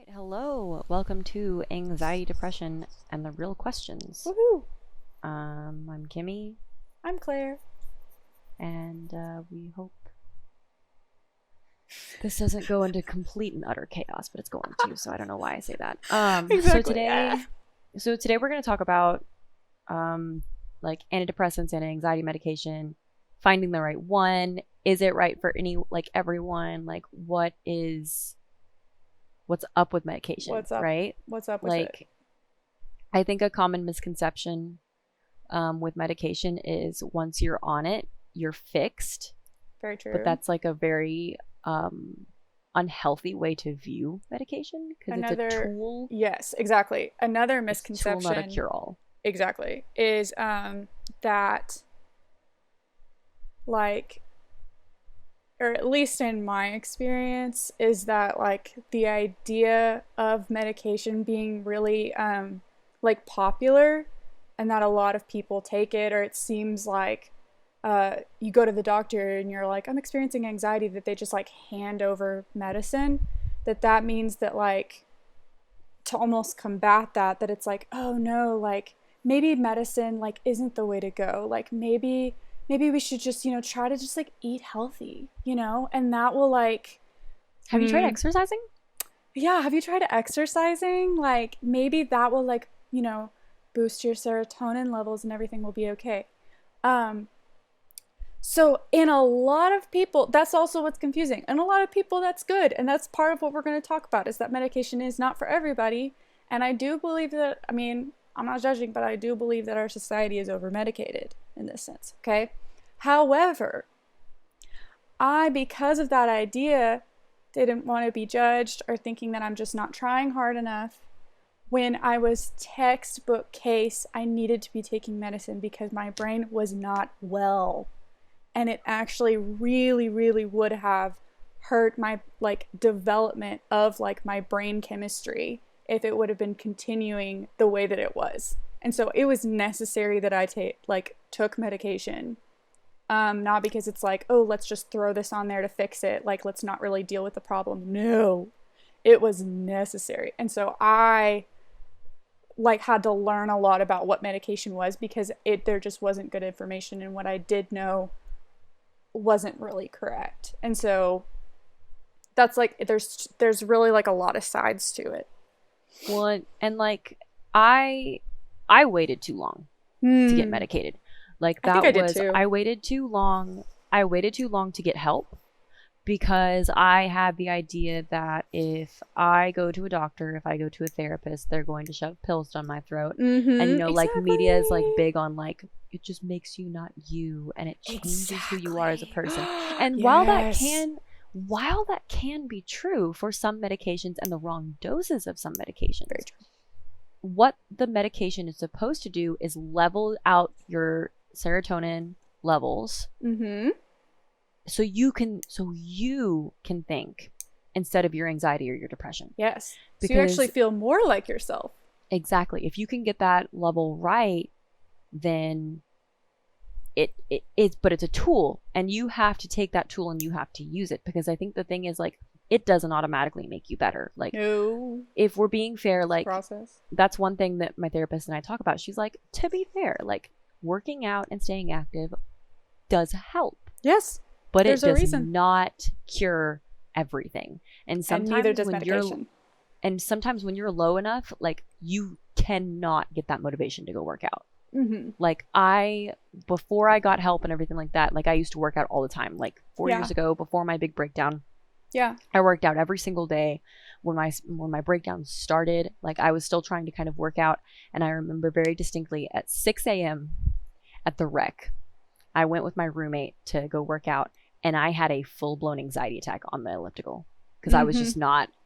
Right, hello. Welcome to Anxiety, Depression, and the Real Questions. Woohoo! I'm Kimmy, I'm Claire. and we hope this doesn't go into complete and utter chaos, but it's going to, so I don't know why I say that. So Exactly. today, Yeah. so today we're going to talk about um, like antidepressants and anxiety medication, finding the right one. Is it right for everyone? What's up with medication, What's up? right? What's up with it? Like, I think a common misconception with medication is once you're on it, you're fixed. Very But true. that's like a very unhealthy way to view medication because it's a Another, tool. yes, exactly. Another It's a tool, not a misconception, cure all. exactly, is that, like, or at least in my experience, is that like the idea of medication being really like popular and that a lot of people take it, or it seems like you go to the doctor and you're like, I'm experiencing anxiety, that they just like hand over medicine. That means that, like, to almost combat that it's like, oh no, like maybe medicine like isn't the way to go. Like maybe we should just, try to just like eat healthy, and that will like, Have you tried exercising? yeah, have you tried exercising? Like maybe that will like, boost your serotonin levels and everything will be okay. Um so in a lot of people, that's also what's confusing. And a lot of people, that's good. And that's part of what we're going to talk about, is that medication is not for everybody. And I do believe that, I mean, I'm not judging, but I do believe that our society is over medicated in this sense. Okay. However, because of that idea, didn't want to be judged or thinking that I'm just not trying hard enough. When I was textbook case, I needed to be taking medicine because my brain was not well, and it actually really, really would have hurt my like development of like my brain chemistry if it would have been continuing the way that it was. And so it was necessary that I took medication. Not because it's like, oh, let's just throw this on there to fix it, like let's not really deal with the problem. No, it was necessary. And so I like had to learn a lot about what medication was, because there just wasn't good information, and what I did know wasn't really correct. And so that's like, there's really like a lot of sides to it. Well, and like I I waited too long to get medicated. Like I think I did I too. waited too long. I waited too long to get help because I had the idea that if I go to a doctor, if I go to a therapist, they're going to shove pills down my throat. And like media is like Exactly. big on like it just makes you not you and it changes who you are as a Exactly. person. And Yes. while that can be true for some medications and the wrong doses of some Very medications, true. what the medication is supposed to do is level out your serotonin levels Mm-hmm. so you can think instead of your anxiety or your depression. Yes. So you actually Because feel more like yourself. exactly, if you can get that level right, then it is, but it's a tool and you have to take that tool and you have to use it, because I think the thing is like it doesn't automatically make you better. Like, No. if we're being fair, It's a like process. that's one thing that my therapist and I talk about. She's like, to be fair, like working out and staying active does help, Yes. but it There's a does reason. not cure everything. And And neither sometimes does medication. when you're low enough, like you cannot get that motivation to go work out. Mm-hmm. Like before I got help and everything like that, like I used to work out all the time. Like 4 years Yeah. ago, before my big breakdown, Yeah. I worked out every single day. When my breakdown started, like I was still trying to kind of work out, and I remember very distinctly at 6 a.m. at the rec, I went with my roommate to go work out, and I had a full-blown anxiety attack on the elliptical because Mm-hmm.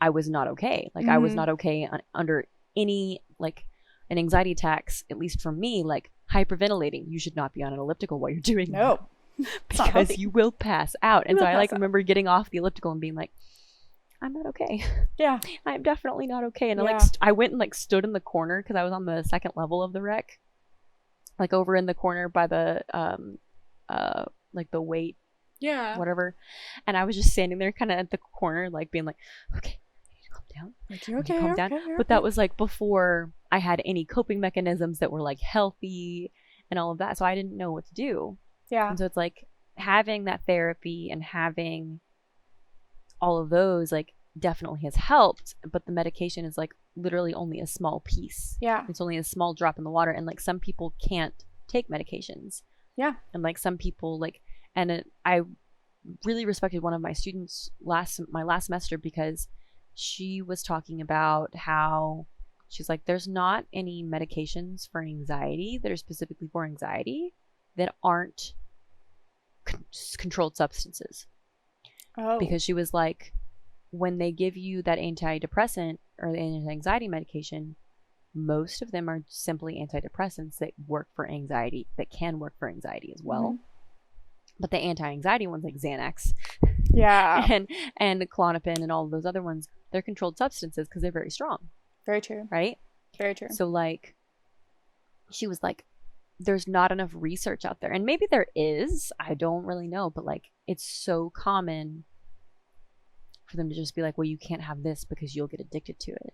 I was not okay. Like I was Mm-hmm. not okay under any like an anxiety attacks, at least for me, like hyperventilating. You should not be on an elliptical while you're doing that No. It's not because healthy. you will pass out. You And so will I pass like out. remember getting off the elliptical and being like, I'm not okay. Yeah. I'm definitely not okay. And Yeah. I went and like stood in the corner because I was on the second level of the wreck, like over in the corner by the like the weight Yeah. whatever, and I was just standing there kind of at the corner like being like, okay, down. Like, Would you calm down? you're But that was like before I had any coping mechanisms that were like healthy and all of that. So I didn't know what to do. Yeah. And so it's like having that therapy and having all of those like definitely has helped, but the medication is like literally only a small piece. Yeah. It's only a small drop in the water, and like some people can't take medications. Yeah. And like some people like, I really respected one of my students my last semester because she was talking about how she's like, there's not any medications for anxiety that are specifically for anxiety that aren't controlled substances. Oh. Because she was like, when they give you that antidepressant or the anti-anxiety medication, most of them are simply antidepressants that work for anxiety, that can work for anxiety as well. Mm-hmm. But the anti-anxiety ones like Xanax, yeah, and Klonopin and all of those other ones, they're controlled substances because they're very strong. very true. Right? Very true. So like, she was like, there's not enough research out there, and maybe there is, I don't really know, but like it's so common for them to just be like, well, you can't have this because you'll get addicted to it.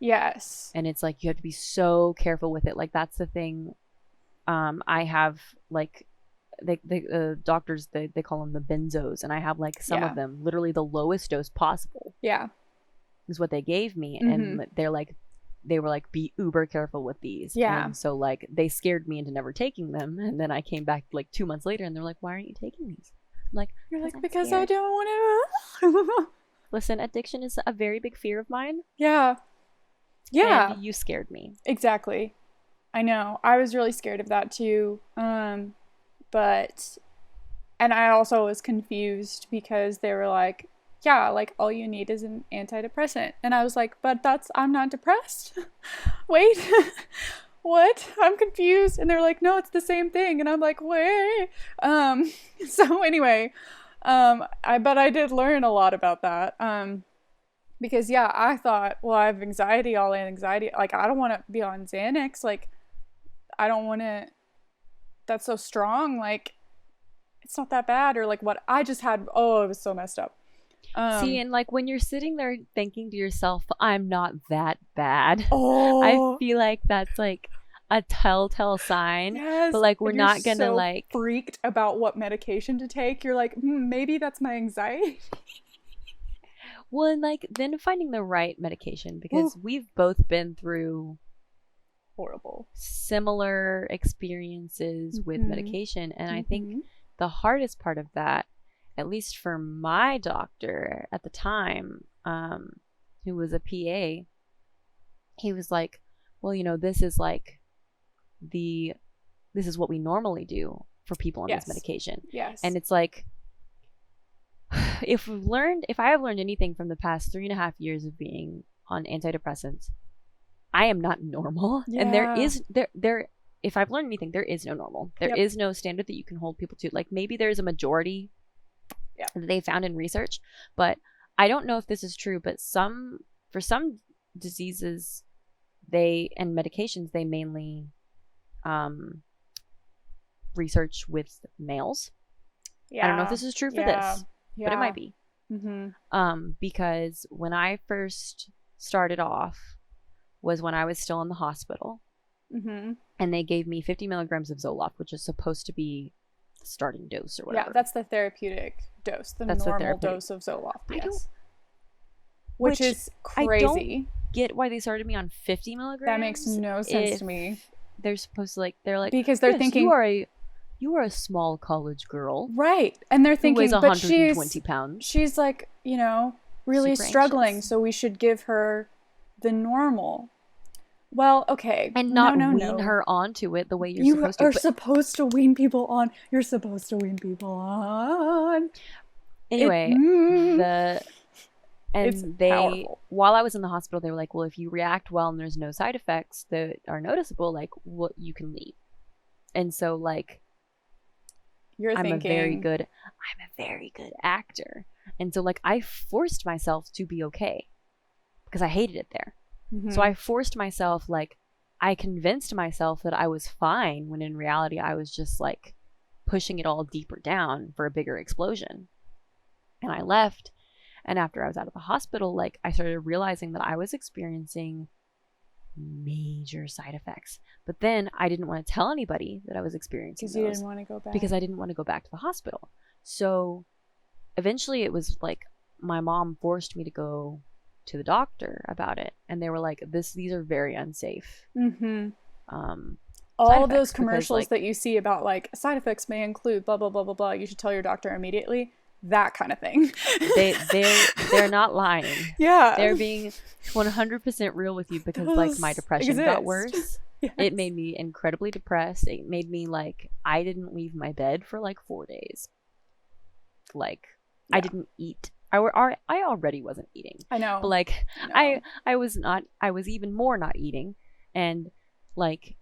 Yes. And it's like you have to be so careful with it. Like that's the thing. I have like the doctors, they call them the benzos, and I have like some of them, literally the lowest dose possible. Yeah. Is what they gave me. Mm-hmm. And they were like, be uber careful with these. Yeah. And so like they scared me into never taking them. And then I came back like 2 months later and they're like, why aren't you taking these? I'm like, you're like, because scared. I don't want to. Listen, addiction is a very big fear of mine. Yeah. Yeah. And you scared me. Exactly. I know. I was really scared of that too. But, and I also was confused because they were like, yeah, like all you need is an antidepressant. And I was like, but I'm not depressed. Wait, what? I'm confused. And they're like, no, it's the same thing. And I'm like, wait. So anyway, but I did learn a lot about that. Because yeah, I thought, well, I have anxiety, all anxiety. Like, I don't want to be on Xanax. Like, I don't want to, that's so strong. Like, it's not that bad. Or like what I just had, it was so messed up. See, and like when you're sitting there thinking to yourself, I'm not that bad. I feel like that's like a telltale sign. Yes, but like we're not gonna so like freaked about what medication to take. You're like, maybe that's my anxiety. Well, and like then finding the right medication, because we've both been through horrible similar experiences with medication, and I think the hardest part of that, at least for my doctor at the time, who was a PA, he was like, well, this is like this is what we normally do for people on this medication. Yes. And it's like, if I have learned anything from the past 3.5 years of being on antidepressants, I am not normal. Yeah. And there if I've learned anything, there is no normal. There is no standard that you can hold people to. Like maybe there's a majority that they found in research, but I don't know if this is true, but for some diseases and medications, they mainly research with males. I don't know if this is true for this, but it might be. Because when I first started off was when I was still in the hospital, and they gave me 50 milligrams of Zoloft, which is supposed to be the starting dose or whatever. Yeah, that's the therapeutic dose, normal dose of Zoloft. Yes. Which is crazy. I don't get why they started me on 50 milligrams. That makes no sense to me. They're supposed to they're like, because they're thinking you are a small college girl, right? And they're thinking, who weighs 120 but pounds. She's like, really super struggling, anxious. so we should give her the normal. Well, okay, and not wean her onto it the way you're supposed to. You are supposed to wean people on. You're supposed to wean people on. Anyway, powerful. While I was in the hospital, they were like, well, if you react well and there's no side effects that are noticeable, like, well, you can leave. And so, like, I'm a very good actor. And so, like, I forced myself to be okay because I hated it there. So I forced myself, like, I convinced myself that I was fine when in reality I was just, like, pushing it all deeper down for a bigger explosion. And I left. And after I was out of the hospital, like I started realizing that I was experiencing major side effects. But then I didn't want to tell anybody that I was experiencing Because you those didn't want to go back. because I didn't want to go back to the hospital. So eventually it was like my mom forced me to go to the doctor about it, and they were like, these are very unsafe. Mm-hmm. Side All of effects those because, commercials like, that you see about like side effects may include blah blah blah blah blah. You should tell your doctor immediately. That kind of thing. they're not lying. Yeah. They're being 100% real with you because like my depression got worse. Yes. It made me incredibly depressed. It made me like I didn't leave my bed for like 4 days. Like I didn't eat. I already wasn't eating. I know. But like I was even more not eating, and like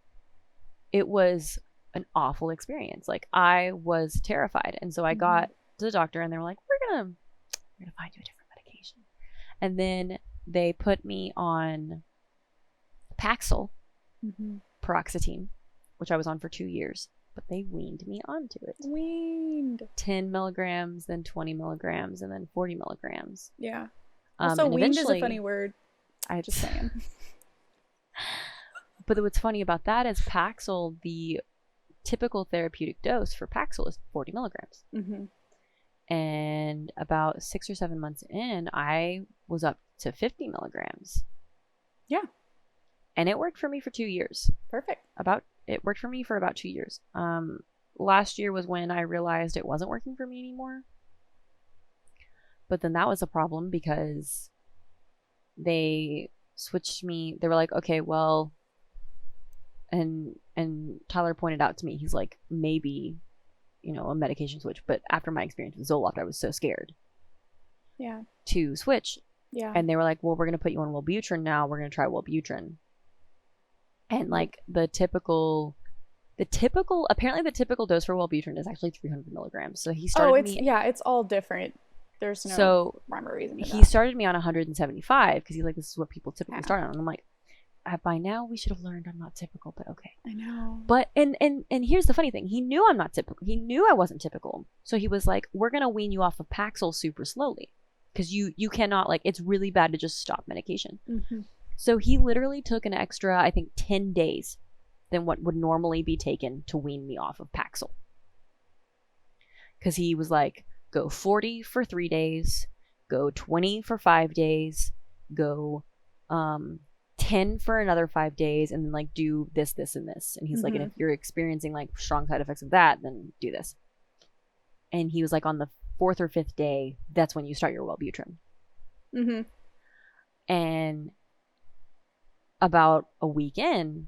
it was an awful experience. Like I was terrified, and so I got to the doctor, and they were like, we're gonna find you a different medication. And then they put me on Paxil, paroxetine, which I was on for 2 years, but they weaned me onto it. 10 milligrams, then 20 milligrams, and then 40 milligrams. Yeah. Also, weaned is a funny word. I just saying. But what's funny about that is Paxil, the typical therapeutic dose for Paxil is 40 milligrams. And about 6 or 7 months in, I was up to 50 milligrams. Yeah. And it worked for me for 2 years. Perfect. It worked for me for about 2 years. Last year was when I realized it wasn't working for me anymore. But then that was a problem because they switched me. They were like, okay, well, and Tyler pointed out to me, he's like, maybe, a medication switch. But after my experience with Zoloft, I was so scared. Yeah. To switch. Yeah. And they were like, well, we're going to put you on Wellbutrin now. We're going to try Wellbutrin. And like apparently the typical dose for Wellbutrin is actually 300 milligrams. So he started me. Yeah, it's all different. There's no rhyme or reason to he that. started me on 175 because he's like, this is what people typically start on. And I'm like, by now we should have learned I'm not typical, but okay. I know. But and here's the funny thing. He knew I'm not typical. He knew I wasn't typical. So he was like, we're going to wean you off of Paxil super slowly because you cannot, like, it's really bad to just stop medication. So he literally took an extra, I think, 10 days than what would normally be taken to wean me off of Paxil. Because he was like, go 40 for 3 days, go 20 for 5 days, go 10 for another 5 days, and then like do this, and this. And he's like, and if you're experiencing like strong side effects of that, then do this. And he was like, on the 4th or 5th day, that's when you start your Wellbutrin. And about a week in,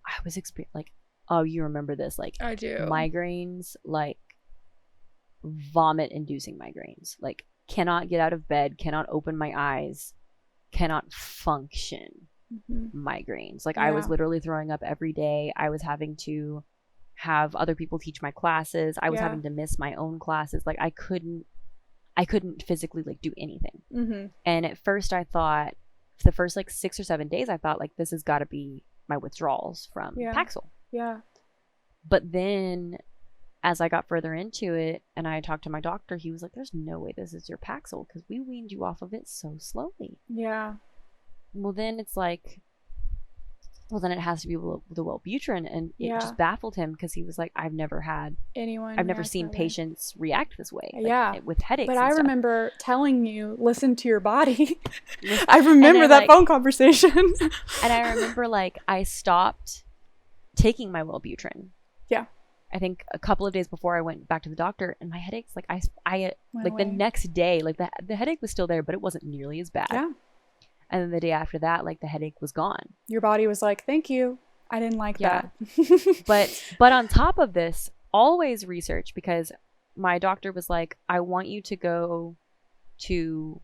I was like, oh, you remember this? Like, I do. Migraines, like vomit-inducing migraines. Like, cannot get out of bed, cannot open my eyes, cannot function migraines. Like, I was literally throwing up every day. I was having to have other people teach my classes. I was having to miss my own classes. Like, I couldn't physically like do anything. And at first I thought, the first like 6 or 7 days, I thought like, this has got to be my withdrawals from Paxil. Yeah. But then as I got further into it and I talked to my doctor, he was like, there's no way this is your Paxil because we weaned you off of it so slowly. Yeah. Well, then it's like, well, then it has to be the Wellbutrin. And it just baffled him because he was like, I've never seen patients react this way. Like, with headaches. But I remember telling you, listen to your body. I remember that phone conversation. And I remember like I stopped taking my Wellbutrin. Yeah. I think a couple of days before I went back to the doctor, and my headaches, like I like away. The next day, like the headache was still there, but it wasn't nearly as bad. Yeah. And then the day after that, like the headache was gone. Your body was like, thank you. I didn't like that. But on top of this, always research, because my doctor was like, I want you to go to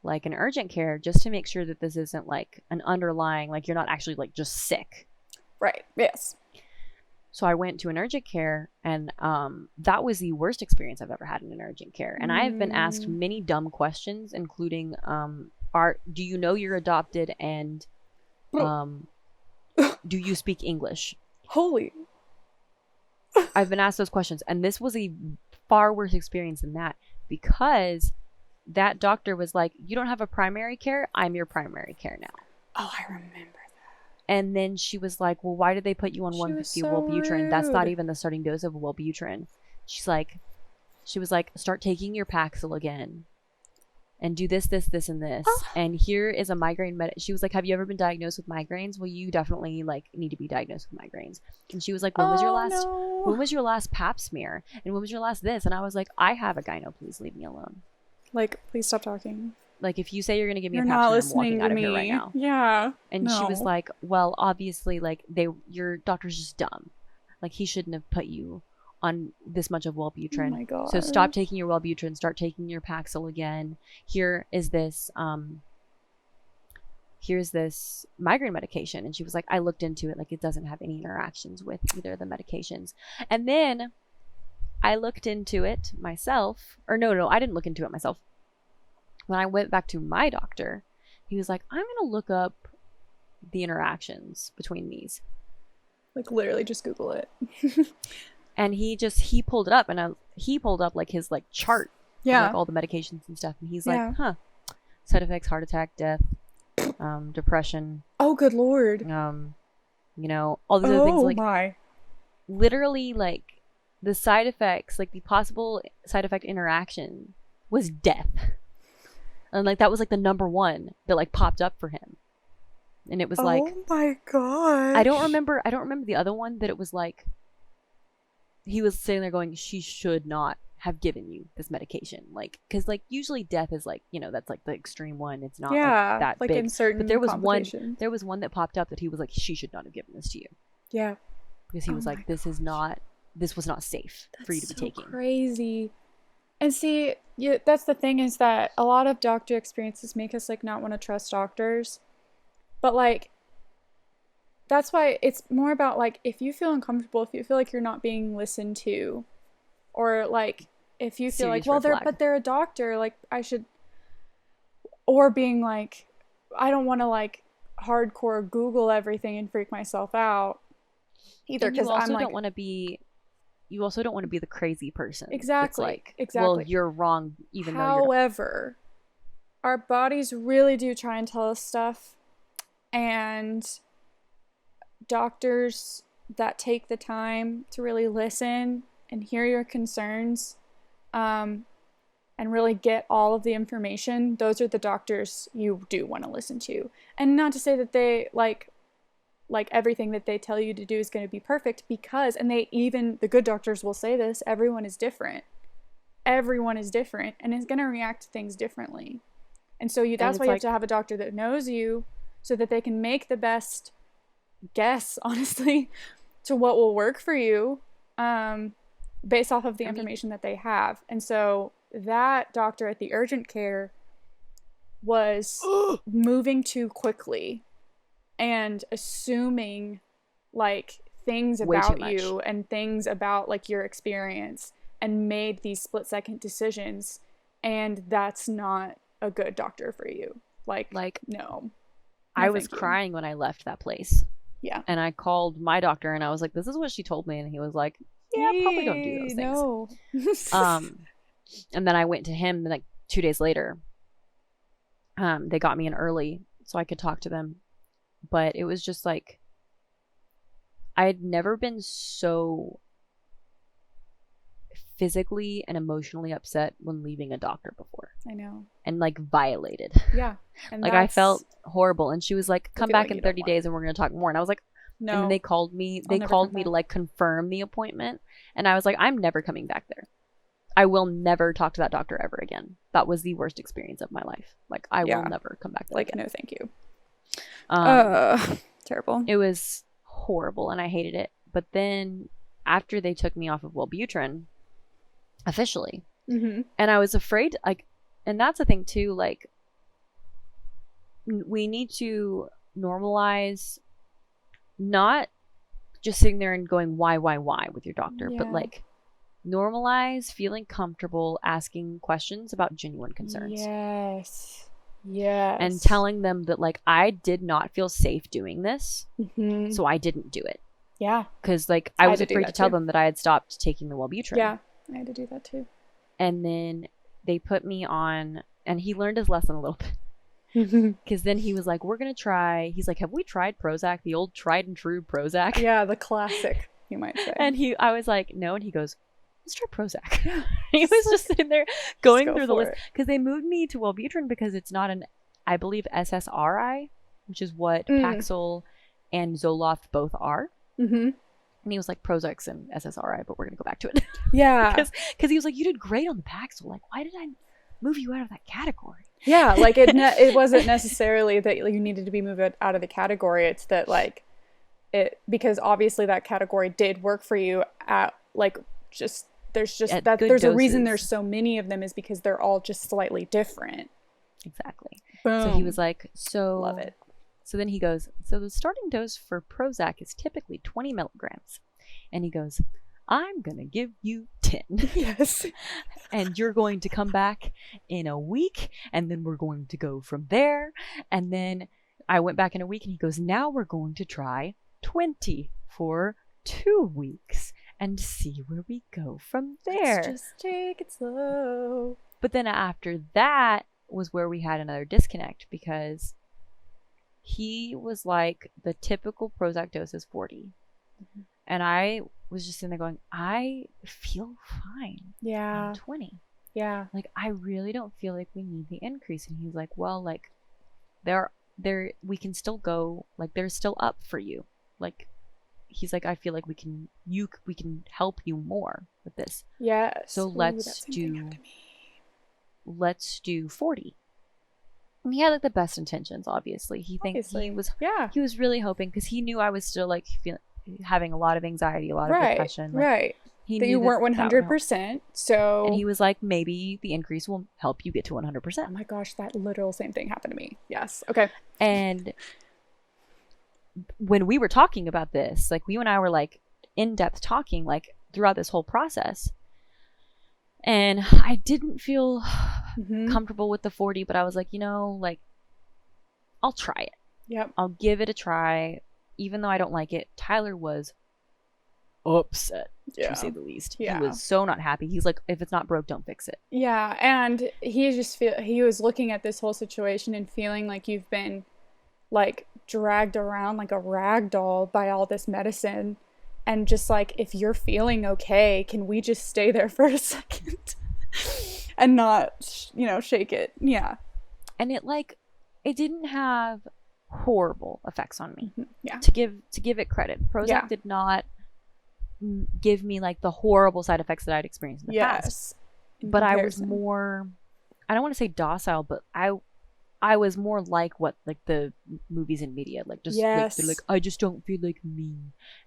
like an urgent care just to make sure that this isn't like an underlying, like you're not actually like just sick. Right. Yes. So I went to an urgent care, and that was the worst experience I've ever had in an urgent care. And I have been asked many dumb questions, including, do you know you're adopted, and do you speak English? Holy. I've been asked those questions, and this was a far worse experience than that, because that doctor was like, you don't have a primary care, I'm your primary care now. Oh, I remember that. And then she was like, well, why did they put you on She was 150 so Wellbutrin? That's not rude. even the starting dose of Wellbutrin. She was like, start taking your Paxil again and do this, this, this, and this. Oh. And here is a migraine she was like, have you ever been diagnosed with migraines? Well, you definitely like need to be diagnosed with migraines. And she was like, when was your last pap smear? And when was your last this? And I was like, I have a gyno, please leave me alone. Like, please stop talking. Like, if you say you're going to give me You're a pap not smear, I'm walking listening out to of me. here right now. Yeah. And she was like, well, obviously, like, your doctor's just dumb. Like, he shouldn't have put you on this much of Wellbutrin. Oh my God. So stop taking your Wellbutrin, start taking your Paxil again. Here's this migraine medication. And she was like, I looked into it, like, it doesn't have any interactions with either of the medications. And then I looked into it myself. Or no, I didn't look into it myself. When I went back to my doctor, he was like, I'm going to look up the interactions between these. Like, literally just Google it. And he pulled it up, and he pulled up like his like chart, Yeah, of, like all the medications and stuff, and he's Yeah. like, huh, side effects: heart attack, death, depression, oh good Lord. all these other things. Like, my. literally, like the side effects, like the possible side effect interaction was death, and like that was like the number one that like popped up for him, and it was like, oh my God. I don't remember the other one that it was like. He was sitting there going, she should not have given you this medication. Like, because, like, usually death is, like, that's, like, the extreme one. It's not, like, that like big. in certain But there was complications. one that popped up that he was like, she should not have given this to you. Yeah. Because he was Oh like, my this was not safe for you to be so taking. Crazy. And see, that's the thing, is that a lot of doctor experiences make us, like, not want to trust doctors. But, like, that's why it's more about, like, if you feel uncomfortable, if you feel like you're not being listened to, or, like, if you feel like, well, they're a doctor, like, I should, or being like, I don't want to, like, hardcore Google everything and freak myself out either, because I'm like, you also don't want to be the crazy person. Exactly. Like, exactly. well, you're wrong, even though you're not. However, our bodies really do try and tell us stuff, and doctors that take the time to really listen and hear your concerns, and really get all of the information, those are the doctors you do want to listen to. And not to say that they like everything that they tell you to do is going to be perfect, because, and the good doctors will say this, everyone is different and is going to react to things differently. And so that's why you have to have a doctor that knows you, so that they can make the best guess, honestly, to what will work for you, based off of the information that they have. And so that doctor at the urgent care was moving too quickly and assuming, like, things about you and things about, like, your experience, and made these split-second decisions, and that's not a good doctor for you. Like no. I was crying when I left that place. Yeah. And I called my doctor, and I was like, this is what she told me. And he was like, yeah, probably don't do those things. No. And then I went to him, like, 2 days later. They got me in early so I could talk to them. But it was just like, I had never been so physically and emotionally upset when leaving a doctor before. I know. And, like, violated. Yeah. And like, I felt horrible. And she was like, come back in 30 days and we're going to talk more. And I was like, no. And then they called me to, like, confirm the appointment. And I was like, I'm never coming back there. I will never talk to that doctor ever again. That was the worst experience of my life. Like, I will never come back there like again. No thank you. Terrible. It was horrible, and I hated it. But then after they took me off of Wellbutrin officially, and I was afraid, like, and that's the thing too, like, we need to normalize not just sitting there and going why with your doctor, but, like, normalize feeling comfortable asking questions about genuine concerns. Yes. And telling them that, like, I did not feel safe doing this, so I didn't do it. Yeah. Because, like, I was afraid to tell them that I had stopped taking the Wellbutrin. Yeah, I had to do that too. And then they put me on, And he learned his lesson a little bit. Because then he was like, we're going to try. He's like, have we tried Prozac? The old tried and true Prozac? Yeah, the classic, you might say. And I was like, no. And he goes, let's try Prozac. He was just sitting there going through the list. Because they moved me to Wellbutrin because it's not I believe, SSRI, which is what Paxil and Zoloft both are. Mm-hmm. And he was like, Prozac's and SSRI, but we're going to go back to it. Yeah. Because he was like, you did great on the Paxil. Like, why did I move you out of that category? Yeah, like it wasn't necessarily that you needed to be moved out of the category. It's that like because obviously that category did work for you at like just there's doses. A reason there's so many of them is because they're all just slightly different. Exactly. Boom. So he was like, love it. So then he goes, so the starting dose for Prozac is typically 20 milligrams. And he goes, I'm going to give you 10. Yes. And you're going to come back in a week. And then we're going to go from there. And then I went back in a week and he goes, now we're going to try 20 for 2 weeks and see where we go from there. Let's just take it slow. But then after that was where we had another disconnect because he was like, the typical Prozac dose is 40. Mm-hmm. And I was just sitting there going, I feel fine. Yeah. On 20. Yeah. Like, I really don't feel like we need the increase. And he's like, well, like, we can still go, like, they're still up for you. Like, he's like, I feel like we can help you more with this. Yeah. So let's do 40. And he had like the best intentions, obviously. He was really hoping, because he knew I was still like having a lot of anxiety, a lot of depression. Like, right. He that knew you weren't 100%. So. And he was like, maybe the increase will help you get to 100%. Oh my gosh, that literal same thing happened to me. Yes. Okay. And when we were talking about this, like, you and I were like in depth talking like throughout this whole process. And I didn't feel comfortable with the 40, but I was like, like, I'll try it. Yep. I'll give it a try. Even though I don't like it, Tyler was upset, to say the least. Yeah. He was so not happy. He's like, if it's not broke, don't fix it. Yeah. And he was looking at this whole situation and feeling like you've been like dragged around like a rag doll by all this medicine. And just like, if you're feeling okay, can we just stay there for a second and not, shake it? Yeah. And it didn't have horrible effects on me. Yeah. To give it credit, Prozac did not give me like the horrible side effects that I'd experienced in the past. But I was more, I don't want to say docile, but I was more like what like the movies and media like just like, they're like, I just don't feel like me,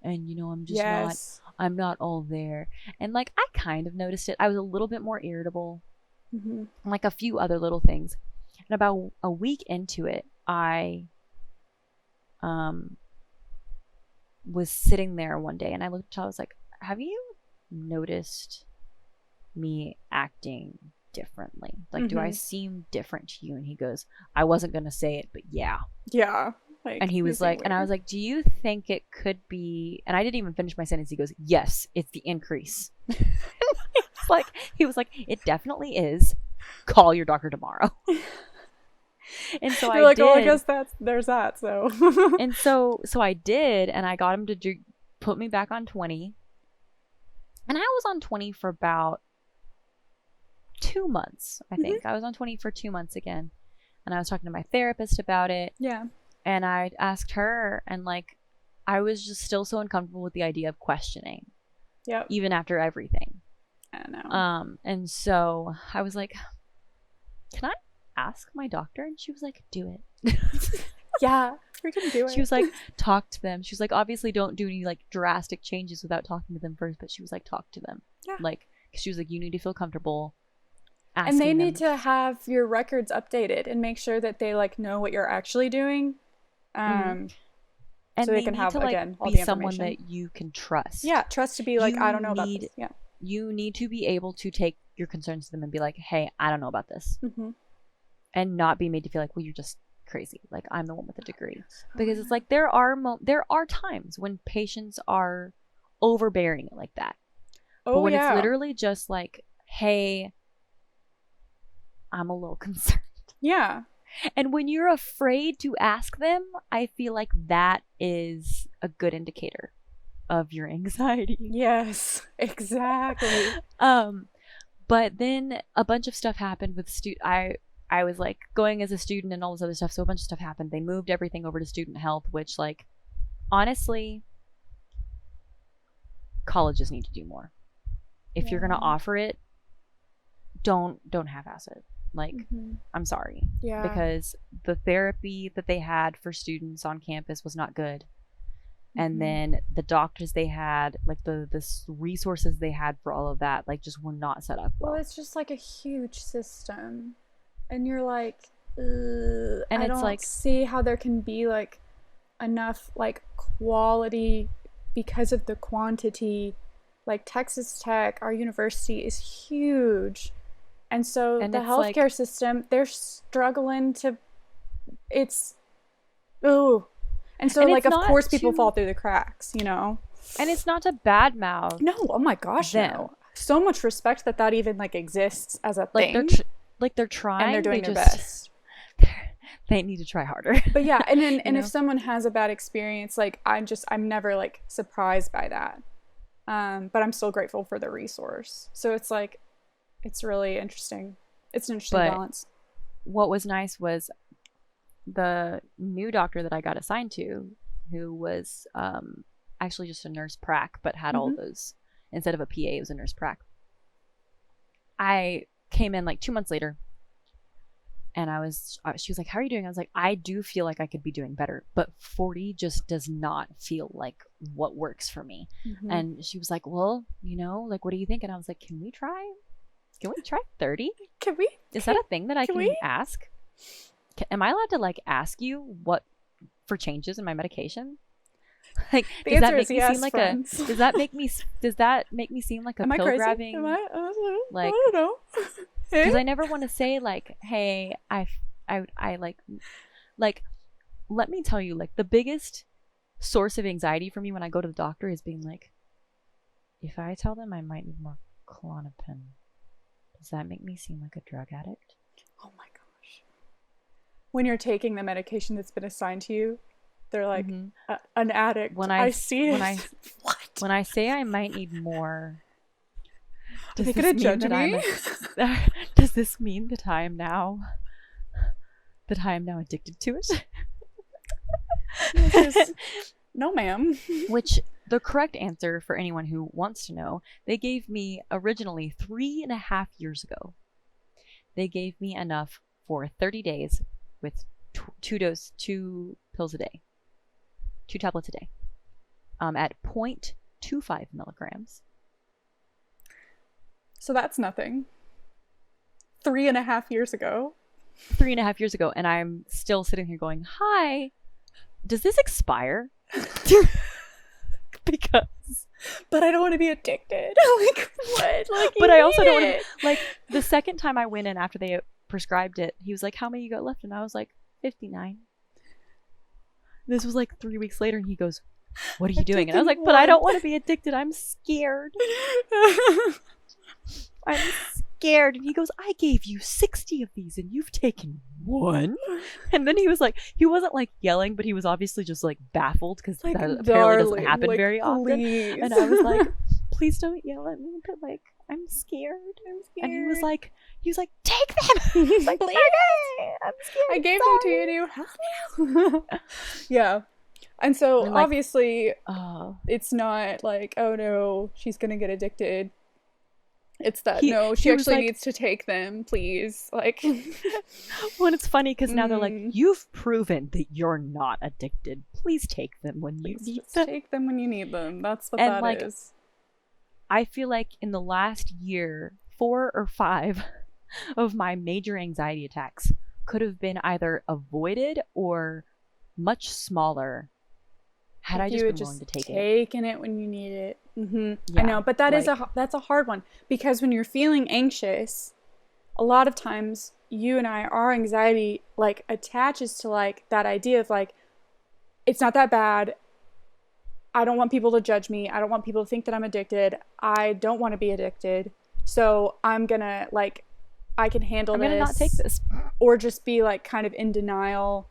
and I'm just I'm not all there. And like, I kind of noticed it. I was a little bit more irritable, and like a few other little things. And about a week into it, I was sitting there one day and I looked at, I was like, have you noticed me acting differently? Like, do I seem different to you? And he goes, I wasn't gonna say it, but yeah. Like, and he was like, weird. And I was like, do you think it could be, and I didn't even finish my sentence. He goes, yes, it's the increase. He was like, it definitely is. Call your doctor tomorrow. And so You're like, did. Oh, I guess there's that. So and so I did, and I got him to put me back on 20, and I was on 20 for about 2 months. I think I was on 20 for 2 months again, and I was talking to my therapist about it. Yeah. And I asked her, and like, I was just still so uncomfortable with the idea of questioning. Yep. Even after everything. I know. And so I was like, can I ask my doctor? And she was like, do it. Yeah, we can do it. She was like, talk to them. She was like, obviously don't do any like drastic changes without talking to them first, but she was like, talk to them. Yeah. Like, cause she was like, you need to feel comfortable asking them. And they need to have your records updated and make sure that they like know what you're actually doing. And so they can have, to, like, again, all be the someone information that you can trust. Yeah, trust to be like, I don't know about this. Yeah. You need to be able to take your concerns to them and be like, hey, I don't know about this. And not be made to feel like, well, you're just crazy. Like, I'm the one with the degree. Because it's like, there are times when patients are overbearing like that. But when it's literally just like, hey, I'm a little concerned. Yeah. And when you're afraid to ask them, I feel like that is a good indicator of your anxiety. Yes, exactly. But then a bunch of stuff happened with I was like going as a student and all this other stuff, so a bunch of stuff happened. They moved everything over to student health, which, like, honestly, colleges need to do more. If you're gonna offer it, don't half-ass it. Like, I'm sorry. Yeah. Because the therapy that they had for students on campus was not good. And then the doctors they had, like the resources they had for all of that, like, just were not set up well. Well, it's just like a huge system. And you're like, and I it's don't like, see how there can be like enough like quality because of the quantity. Like Texas Tech, our university is huge. And so the healthcare system, they're struggling to, it's, ooh. And so, like, of course, people fall through the cracks, you know? And it's not to badmouth. No, oh my gosh, no. So much respect that even, like, exists as a thing. They're trying. And they're doing their best. They need to try harder. But yeah, and then, and if someone has a bad experience, like, I'm never, like, surprised by that. But I'm still grateful for the resource. So it's like, it's really interesting. It's an interesting balance. What was nice was the new doctor that I got assigned to, who was actually just a nurse prac, but had all those, instead of a PA, it was a nurse prac. I came in like 2 months later, and she was like, how are you doing? I was like, I do feel like I could be doing better, but 40 just does not feel like what works for me. And she was like, well, you know, like, what do you think? And I was like, can we try 30? Is that a thing that I can ask? Am I allowed to, like, ask you what for changes in my medication? Like, does that make me seem like does that make me seem like a pill grabbing? Am I? Like, I don't know. Because I never want to say, like, hey, I like, let me tell you, like, the biggest source of anxiety for me when I go to the doctor is being like, if I tell them I might need more Klonopin, does that make me seem like a drug addict? Oh my gosh. When you're taking the medication that's been assigned to you, they're like, an addict. I see it. What? When I say I might need more, are they going to judge me? Does this mean that I am now addicted to it? No, ma'am. Which, the correct answer for anyone who wants to know, they gave me originally 3.5 years ago. They gave me enough for 30 days with two pills a day, 2 tablets a day, at 0.25 milligrams. So that's nothing. 3.5 years ago. 3.5 years ago, and I'm still sitting here going, hi, does this expire? Because, but I don't want to be addicted. Like, what? Like, but I also don't want to, like, the second time I went in after they prescribed it, he was like, how many you got left? And I was like, 59. This was like 3 weeks later, and he goes, what are you doing? And I was like, but I don't want to be addicted. I'm scared. I'm scared. And he goes, I gave you 60 of these and you've taken 1. And then he was like, he wasn't like yelling, but he was obviously just like baffled, because like, that apparently doesn't happen like, very often. Please. And I was like, please don't yell at me, but like, I'm scared. And he was like, take them. He's like, please. I'm scared. I gave them to you. Do yeah. And so, like, obviously, it's not like, oh no, she's gonna get addicted. It's that, no, she actually needs to take them, please. Like, well, it's funny because now they're like, you've proven that you're not addicted. Please take them when you need them. Take them when you need them. That's what that is. I feel like in the last year, 4 or 5 of my major anxiety attacks could have been either avoided or much smaller had I just been willing to take it. Taken it when you need it. Yeah, I know, but that's a hard one, because when you're feeling anxious, a lot of times our anxiety like attaches to like that idea of like, it's not that bad. I don't want people to judge me. I don't want people to think that I'm addicted. I don't want to be addicted. So I'm gonna like I can handle I'm gonna not take this. or just be like kind of in denial,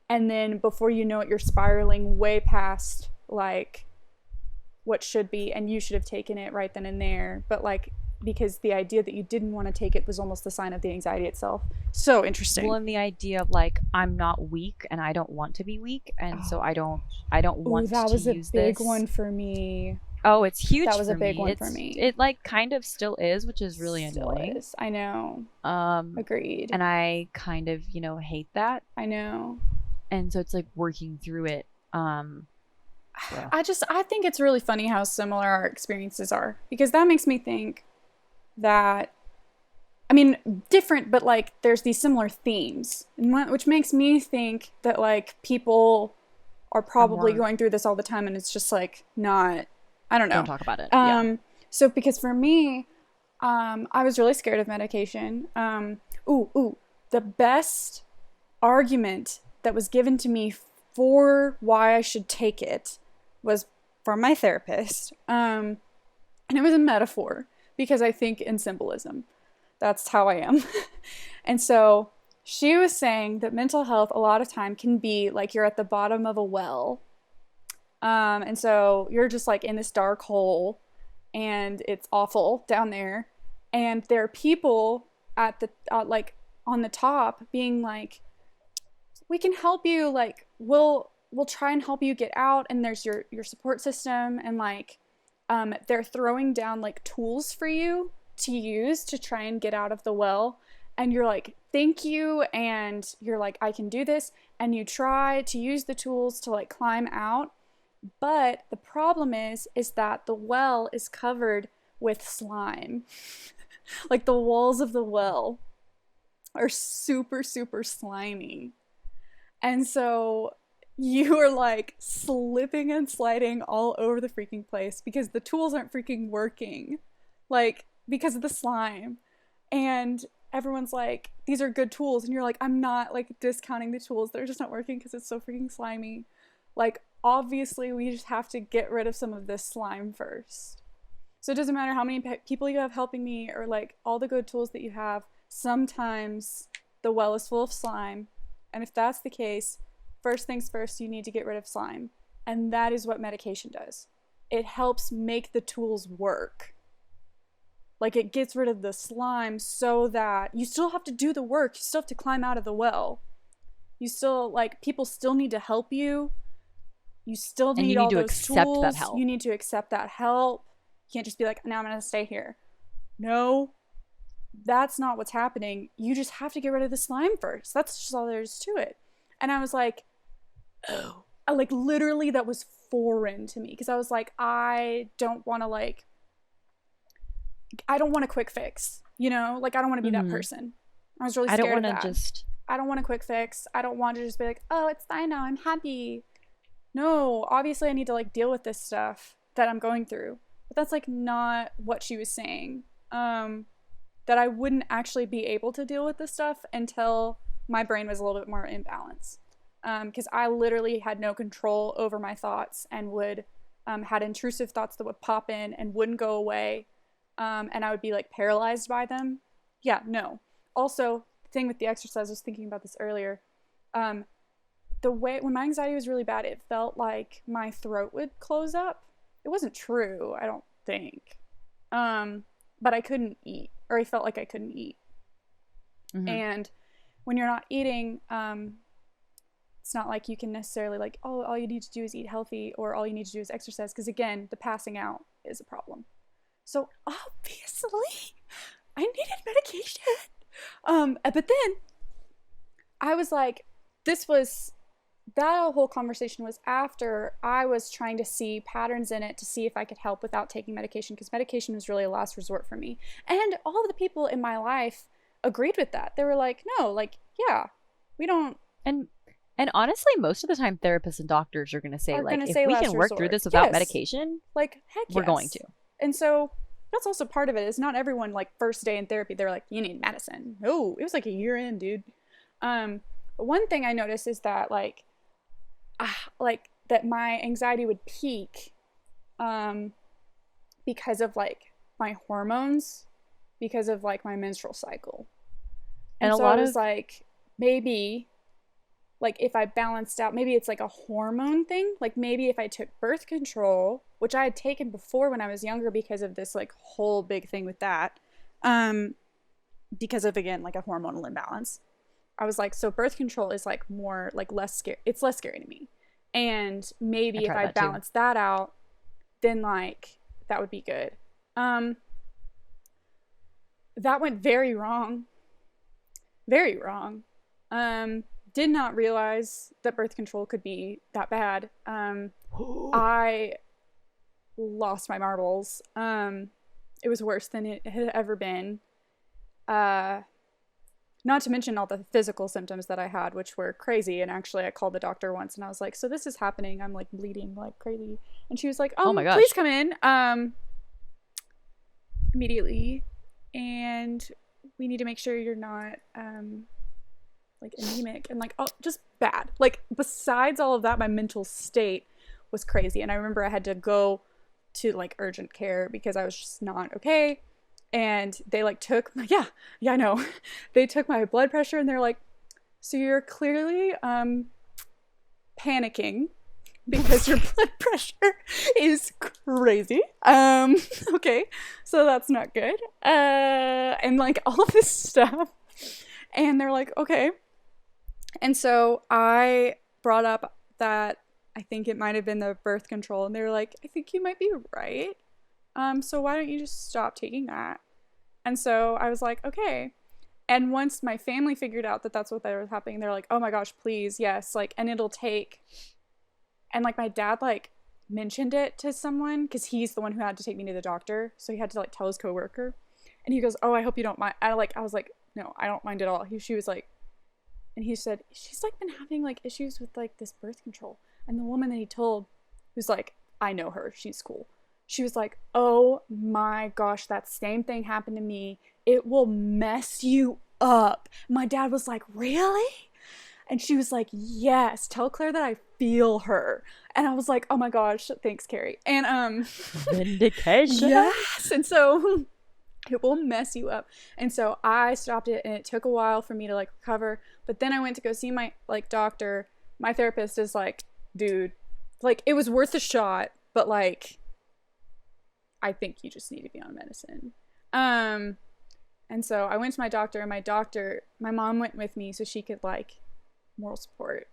and then before you know it, you're spiraling way past like what should be, and you should have taken it right then and there, but like because the idea that you didn't want to take it was almost the sign of the anxiety itself. So interesting. Well, and the idea of like I'm not weak and I don't want to be weak, and so I don't Ooh, want that to was a use big this. one for me. Oh, it's huge That was for a big me. one for me. It like kind of still is, which is really Still annoying. is. I know. Um, Agreed. and I kind of, hate that. I know. And so it's like working through it. Yeah. I think it's really funny how similar our experiences are, because that makes me think that, I mean, different, but like there's these similar themes, which makes me think that like people are probably going through this all the time, and it's just like not, I don't know. Don't talk about it. Yeah. So because for me, I was really scared of medication. The best argument that was given to me for why I should take it was from my therapist. And it was a metaphor, because I think in symbolism. That's how I am. And so she was saying that mental health a lot of time can be like you're at the bottom of a well. And so you're just like in this dark hole, and it's awful down there. And there are people at the like on the top being like, we can help you, like we'll try and help you get out, and there's your support system, and like they're throwing down like tools for you to use to try and get out of the well. And you're like, thank you, and you're like, I can do this, and you try to use the tools to like climb out. But the problem is that the well is covered with slime. Like the walls of the well are super, super slimy. And so you are like slipping and sliding all over the freaking place because the tools aren't freaking working. Like, because of the slime. And everyone's like, these are good tools. And you're like, I'm not like discounting the tools. They're just not working because it's so freaking slimy. Like, obviously, we just have to get rid of some of this slime first. So it doesn't matter how many people you have helping me or like all the good tools that you have. Sometimes the well is full of slime. And if that's the case, first things first, you need to get rid of slime. And that is what medication does. It helps make the tools work. Like, it gets rid of the slime so that you still have to do the work. You still have to climb out of the well. You still, like, people still need to help you. You still need all those tools. And you need to accept that help. You need to accept that help. You can't just be like, no, I'm going to stay here. No, that's not what's happening. You just have to get rid of the slime first. That's just all there is to it. And I was like, oh. Like, literally, that was foreign to me. Because I was like, I don't want to, like, I don't want a quick fix, you know? Like, I don't want to be that person. I was really scared of that. I don't want a quick fix. I don't want to just be like, oh, it's fine now, I'm happy. No, obviously I need to, like, deal with this stuff that I'm going through. But that's, like, not what she was saying. That I wouldn't actually be able to deal with this stuff until my brain was a little bit more in balance. Because I literally had no control over my thoughts and would, had intrusive thoughts that would pop in and wouldn't go away. And I would be like paralyzed by them. Yeah, no. Also, the thing with the exercise, I was thinking about this earlier. The way, when my anxiety was really bad, it felt like my throat would close up. It wasn't true, I don't think. But I couldn't eat, or I felt like I couldn't eat. Mm-hmm. And when you're not eating, it's not like you can necessarily like, oh, all you need to do is eat healthy, or all you need to do is exercise. Because again, the passing out is a problem. So obviously, I needed medication. But then I was like, that whole conversation was after I was trying to see patterns in it to see if I could help without taking medication, because medication was really a last resort for me. And all of the people in my life agreed with that. They were like, no, like, yeah, we don't. And honestly, most of the time, therapists and doctors are going to say, like, if we can work through this without medication, like, heck yes. We're going to. And so that's also part of it, is not everyone, like, first day in therapy, they're like, you need medicine. No, it was like a year in, dude. But one thing I noticed is that, like that my anxiety would peak because of, like, my hormones, because of, like, my menstrual cycle. And And a so I lot was of like, maybe, like, if I balanced out, maybe it's like a hormone thing. Like, maybe if I took birth control, which I had taken before when I was younger because of this, like, whole big thing with that, um, because of, again, like a hormonal imbalance. I was like, so birth control is like more, like less scary. It's less scary to me. And I maybe if tried I that too. balance that out, then like that would be good. Um, that went very wrong. Very wrong. Did not realize that birth control could be that bad. I lost my marbles. It was worse than it had ever been. Uh, Not to mention all the physical symptoms that I had, which were crazy. And actually, I called the doctor once and I was like, so this is happening. I'm like bleeding like crazy. And she was like, Oh my please gosh. come in immediately. And we need to make sure you're not like anemic and like, oh, just bad. Like, besides all of that, my mental state was crazy. And I remember I had to go to like urgent care because I was just not okay. And they like took my, yeah, I know. They took my blood pressure and they're like, so you're clearly panicking because your blood pressure is crazy. Okay, so that's not good. And like all this stuff. And they're like, okay. And so I brought up that I think it might have been the birth control, and they're like, I think you might be right. So why don't you just stop taking that? And so I was like, okay. And once my family figured out that that's what was happening, they're like, oh my gosh, please, yes, like, and it'll take. And like my dad like mentioned it to someone because he's the one who had to take me to the doctor, so he had to like tell his coworker, and he goes, oh, I hope you don't mind. I was like, no, I don't mind at all. She was like, and he said she's like been having like issues with like this birth control, and the woman that he told, who's like, I know her, she's cool. She was like, oh my gosh, that same thing happened to me. It will mess you up. My dad was like, really? And she was like, yes, tell Claire that I feel her. And I was like, oh my gosh, thanks, Carrie. And Vindication. yes. And so it will mess you up. And so I stopped it, and it took a while for me to like recover. But then I went to go see my like doctor. My therapist is like, dude, like it was worth a shot, but like I think you just need to be on medicine. And so I went to my doctor, and my mom went with me so she could like moral support.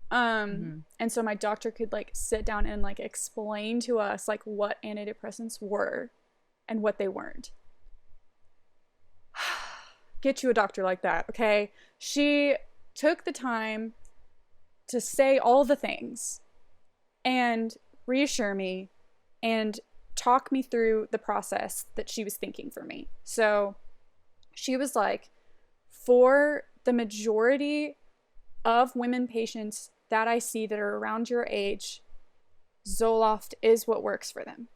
And so my doctor could like sit down and like explain to us like what antidepressants were and what they weren't. Get you a doctor like that, okay? She took the time to say all the things and reassure me and talk me through the process that she was thinking for me. So she was like, for the majority of women patients that I see that are around your age, Zoloft is what works for them.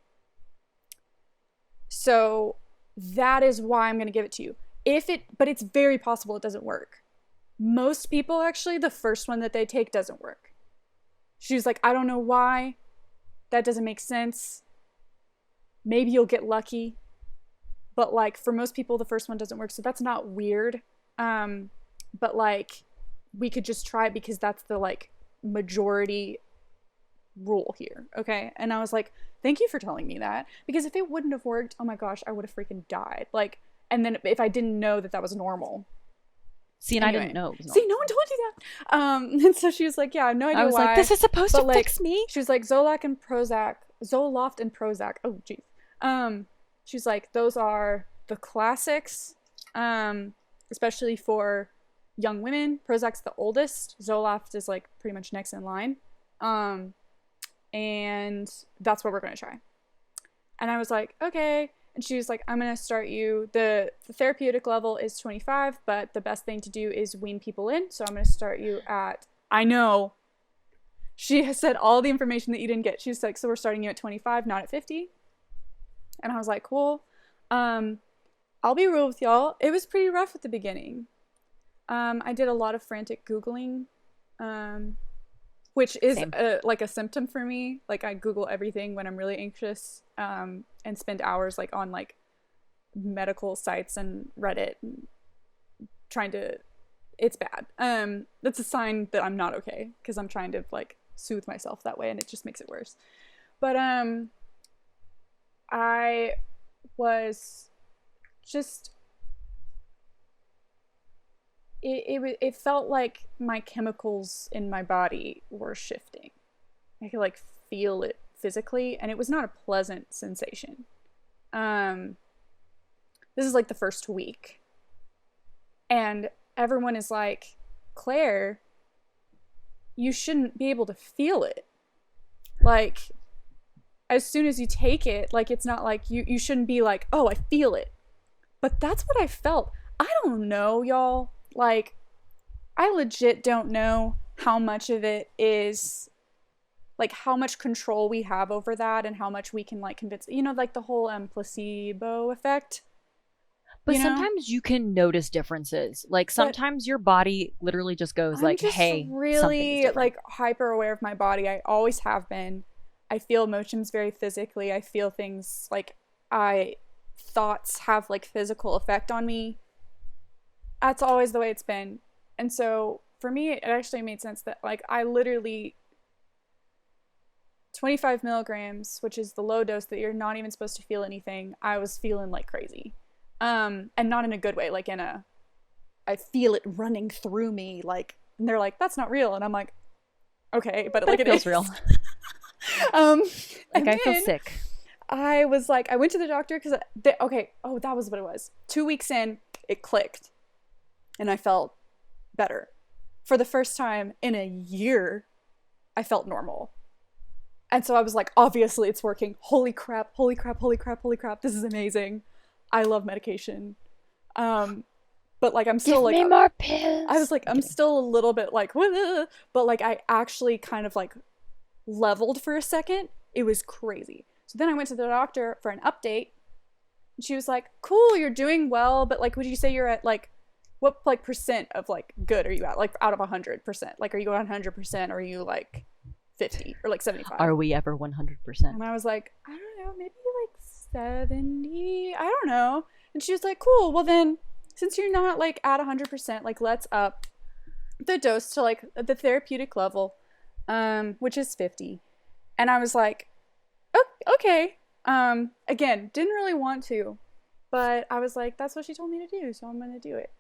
So that is why I'm going to give it to you. But it's very possible it doesn't work. Most people, actually, the first one that they take doesn't work. She was like, I don't know why. That doesn't make sense. Maybe you'll get lucky. But like for most people, the first one doesn't work. So that's not weird. But like we could just try it because that's the like majority rule here. Okay. And I was like, thank you for telling me that, because if it wouldn't have worked, oh my gosh, I would have freaking died. Like, and then if I didn't know that was normal. See, and anyway, I didn't know it was normal. See, no one told you that. And so she was like, yeah, I have no idea why. I was like, this is supposed to like, fix me. She was like, Zoloft and Prozac. Oh, geez. She's like, those are the classics, especially for young women. Prozac's the oldest. Zoloft is like pretty much next in line. And that's what we're going to try. And I was like, okay. And she was like, I'm going to start you. The therapeutic level is 25, but the best thing to do is wean people in. So I'm going to start you at, I know. She has said all the information that you didn't get. She's like, so we're starting you at 25, not at 50. And I was like, cool. I'll be real with y'all. It was pretty rough at the beginning. I did a lot of frantic Googling, which is like a symptom for me. Like I Google everything when I'm really anxious, and spend hours like on like medical sites and Reddit and trying to, it's bad. That's a sign that I'm not okay, because I'm trying to like soothe myself that way, and it just makes it worse. But I was just, it felt like my chemicals in my body were shifting. I could like feel it physically, and it was not a pleasant sensation. This is like the first week, and everyone is like, Claire, you shouldn't be able to feel it. Like, as soon as you take it, like, it's not like you shouldn't be like, oh, I feel it. But that's what I felt. I don't know, y'all. Like, I legit don't know how much of it is, like, how much control we have over that, and how much we can, like, convince, you know, like the whole placebo effect. But you know? sometimes you can notice differences. Like, But sometimes your body literally just goes I'm like, just hey, something is really different. like hyper aware of my body. I always have been. I feel emotions very physically. I feel things like thoughts have like physical effect on me. That's always the way it's been. And so for me, it actually made sense that like I literally 25 milligrams, which is the low dose that you're not even supposed to feel anything, I was feeling like crazy. And not in a good way, like in a, I feel it running through me, like, and they're like, that's not real. And I'm like, okay, but like it feels real. Like, I feel sick. I was like, I went to the doctor because, okay, oh, that was what it was. 2 weeks in, it clicked. And I felt better. For the first time in a year, I felt normal. And so I was like, obviously it's working. Holy crap, holy crap, holy crap, holy crap. This is amazing. I love medication. But like, I'm still Give like, me more pills. I was like, I'm still a little bit like, but like, I actually kind of like leveled for a second. It was crazy. So then I went to the doctor for an update, and she was like, cool, you're doing well, but like, would you say you're at like, what like percent of like good are you at? Like out of 100%? Like, are you 100%, or are you like 50 or like 75? Are we ever 100%? And I was like, I don't know, maybe like 70, I don't know. And she was like, cool, well then, since you're not like at 100%, like let's up the dose to like the therapeutic level, which is 50. And I was like, oh, okay. Again, didn't really want to, but I was like, that's what she told me to do, so I'm gonna do it.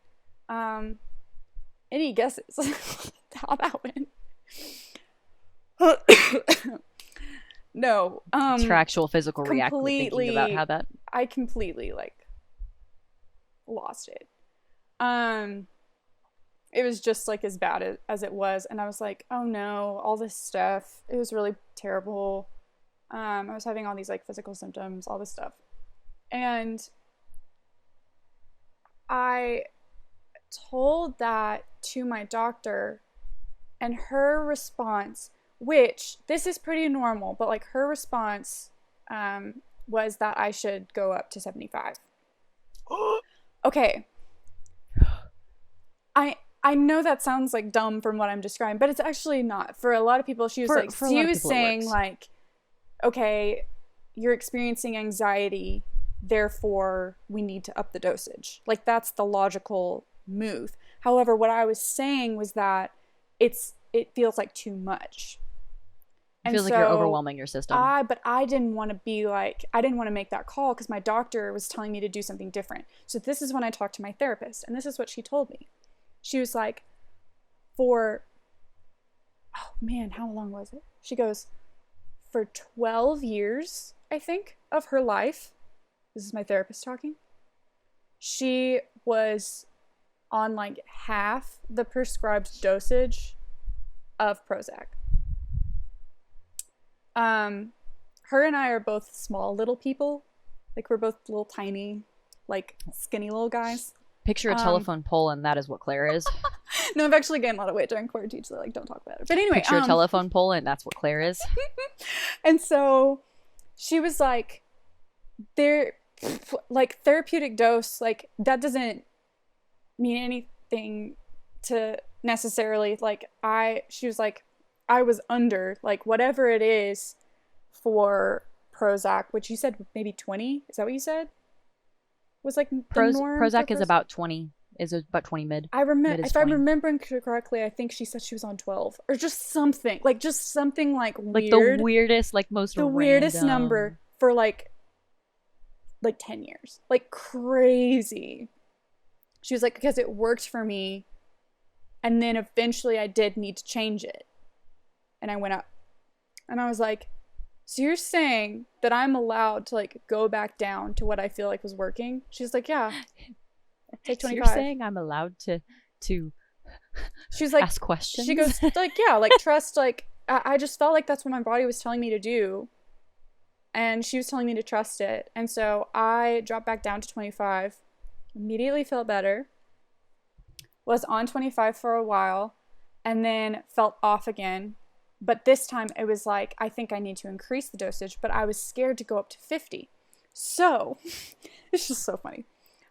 Any guesses how that went? No. It's her actual physical reaction thinking about how that. I completely like lost it. It was just like as bad as it was, and I was like, oh no, all this stuff. It was really terrible. I was having all these like physical symptoms, all this stuff, and I told that to my doctor, and her response, which this is pretty normal, but like her response was that I should go up to 75. Okay. I know that sounds like dumb from what I'm describing, but it's actually not. For a lot of people, she was saying like, okay, you're experiencing anxiety, therefore we need to up the dosage. Like, that's the logical move. However, what I was saying was that it feels like too much. It feels like you're overwhelming your system. But I didn't want to make that call because my doctor was telling me to do something different. So this is when I talked to my therapist, and this is what she told me. She was like, oh man, how long was it? She goes, for 12 years, I think, of her life, this is my therapist talking, she was on like half the prescribed dosage of Prozac. Her and I are both small little people. Like, we're both little tiny, like skinny little guys. Picture a telephone pole, and that is what Claire is. No, I've actually gained a lot of weight during quarantine, so like, don't talk about it. But anyway, picture a telephone pole, and that's what Claire is. And so she was like, like, therapeutic dose, like, that doesn't mean anything to necessarily, like, she was like, I was under, like, whatever it is for Prozac, which you said maybe 20. Is that what you said? Was like the norm? Prozac is about 20. Is about 20 mid. I remember, Mid is if I'm 20. remembering correctly, I think she said she was on 12 or just something like Like the weird, weirdest, like most the weirdest number random. for like 10 years, like crazy. She was like, because it worked for me, and then eventually I did need to change it, and I went up, and I was like, so you're saying that I'm allowed to like go back down to what I feel like was working? She's like, yeah, take So 25. you're saying I'm allowed to She's like, ask questions? she goes like, yeah, like trust, like I just felt like that's what my body was telling me to do, and she was telling me to trust it, and so I dropped back down to 25, immediately felt better, was on 25 for a while, and then felt off again. But this time it was like, I think I need to increase the dosage, but I was scared to go up to 50. So it's just so funny.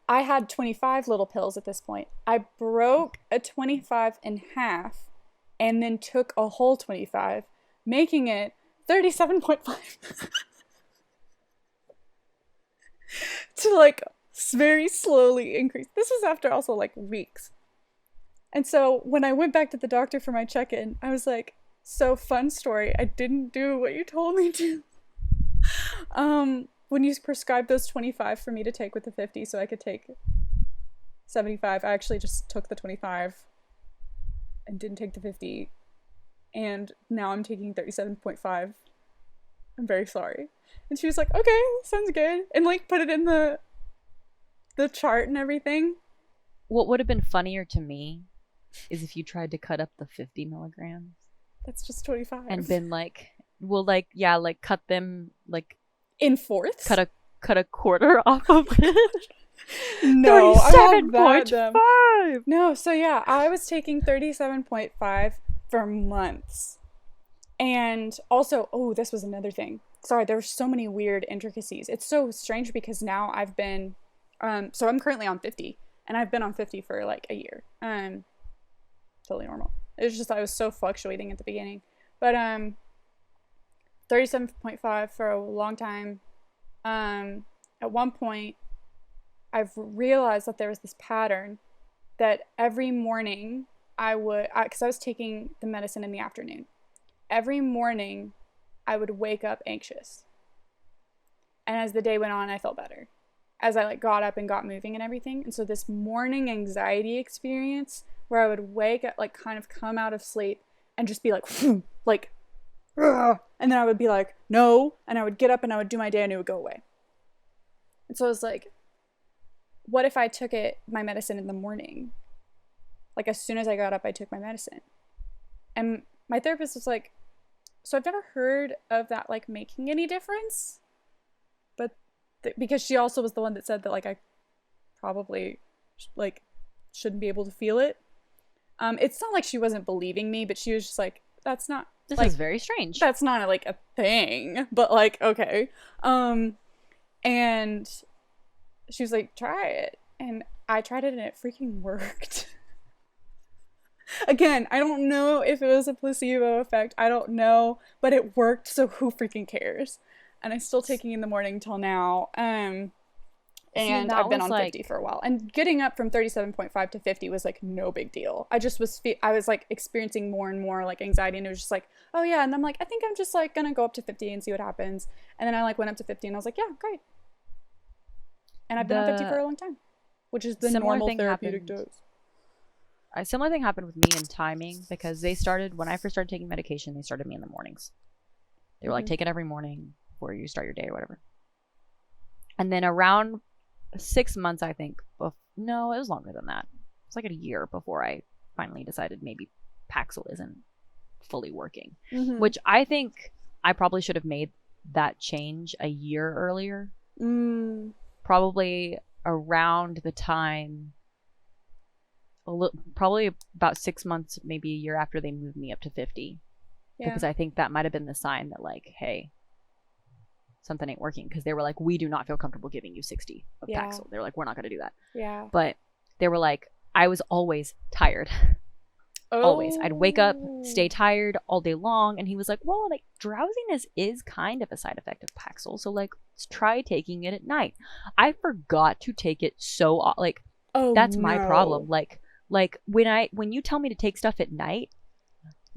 I had 25 little pills at this point. I broke a 25 in half and then took a whole 25, making it 37.5 to like very slowly increase. This was after also like weeks. And so when I went back to the doctor for my check-in, I was like, so fun story. I didn't do what you told me to. When you prescribed those 25 for me to take with the 50 so I could take 75, I actually just took the 25 and didn't take the 50. And now I'm taking 37.5. I'm very sorry. And she was like, okay, sounds good. And like put it in the chart and everything. What would have been funnier to me is if you tried to cut up the 50 milligrams. That's just 25. And been like, well, like, yeah, like cut them, like in fourths? Cut a quarter off of it. No, 37.5. No, so yeah, I was taking 37.5 for months. And also, oh, this was another thing. Sorry, there were so many weird intricacies. It's so strange because now I've been, so I'm currently on 50, and I've been on 50 for like a year. Totally normal. It was just I was so fluctuating at the beginning. But 37.5 for a long time. At one point, I've realized that there was this pattern that every morning because I was taking the medicine in the afternoon. Every morning, I would wake up anxious. And as the day went on, I felt better. As I like got up and got moving and everything. And so this morning anxiety experience where I would wake up, like kind of come out of sleep and just be like, like, ugh. And then I would be like, no. And I would get up and I would do my day and it would go away. And so I was like, what if I took my medicine in the morning? Like as soon as I got up, I took my medicine. And my therapist was like, so I've never heard of that like making any difference. But because she also was the one that said that like I probably like shouldn't be able to feel it. It's not like she wasn't believing me, but she was just like, that's not, this like, is very strange. That's not like a thing, but like, okay. And she was like, try it. And I tried it and it freaking worked. Again, I don't know if it was a placebo effect. I don't know, but it worked. So who freaking cares? And I'm still taking in the morning till now. And I've been on 50 for a while. And getting up from 37.5 to 50 was like no big deal. I just was like experiencing more and more like anxiety, and it was just like, oh yeah. And I'm like, I think I'm just like gonna go up to 50 and see what happens. And then I like went up to 50 and I was like, yeah, great. And I've been on 50 for a long time, which is the normal therapeutic dose. A similar thing happened with me in timing because when I first started taking medication, they started me in the mornings. They were like, take it every morning before you start your day or whatever. And then around 6 months, I think, no, it was longer than that. It was like a year before I finally decided maybe Paxil isn't fully working, which I think I probably should have made that change a year earlier. Probably around the time, probably about 6 months, maybe a year after they moved me up to 50. Yeah. Because I think that might have been the sign that like, hey, something ain't working, because they were like, we do not feel comfortable giving you 60 of Paxil. They're like, we're not going to do that. Yeah. But they were like, I was always tired. Always. I'd wake up, stay tired all day long. And he was like, well, like drowsiness is kind of a side effect of Paxil. So like, let's try taking it at night. I forgot to take it so like Oh That's my problem. no. Like when you tell me to take stuff at night,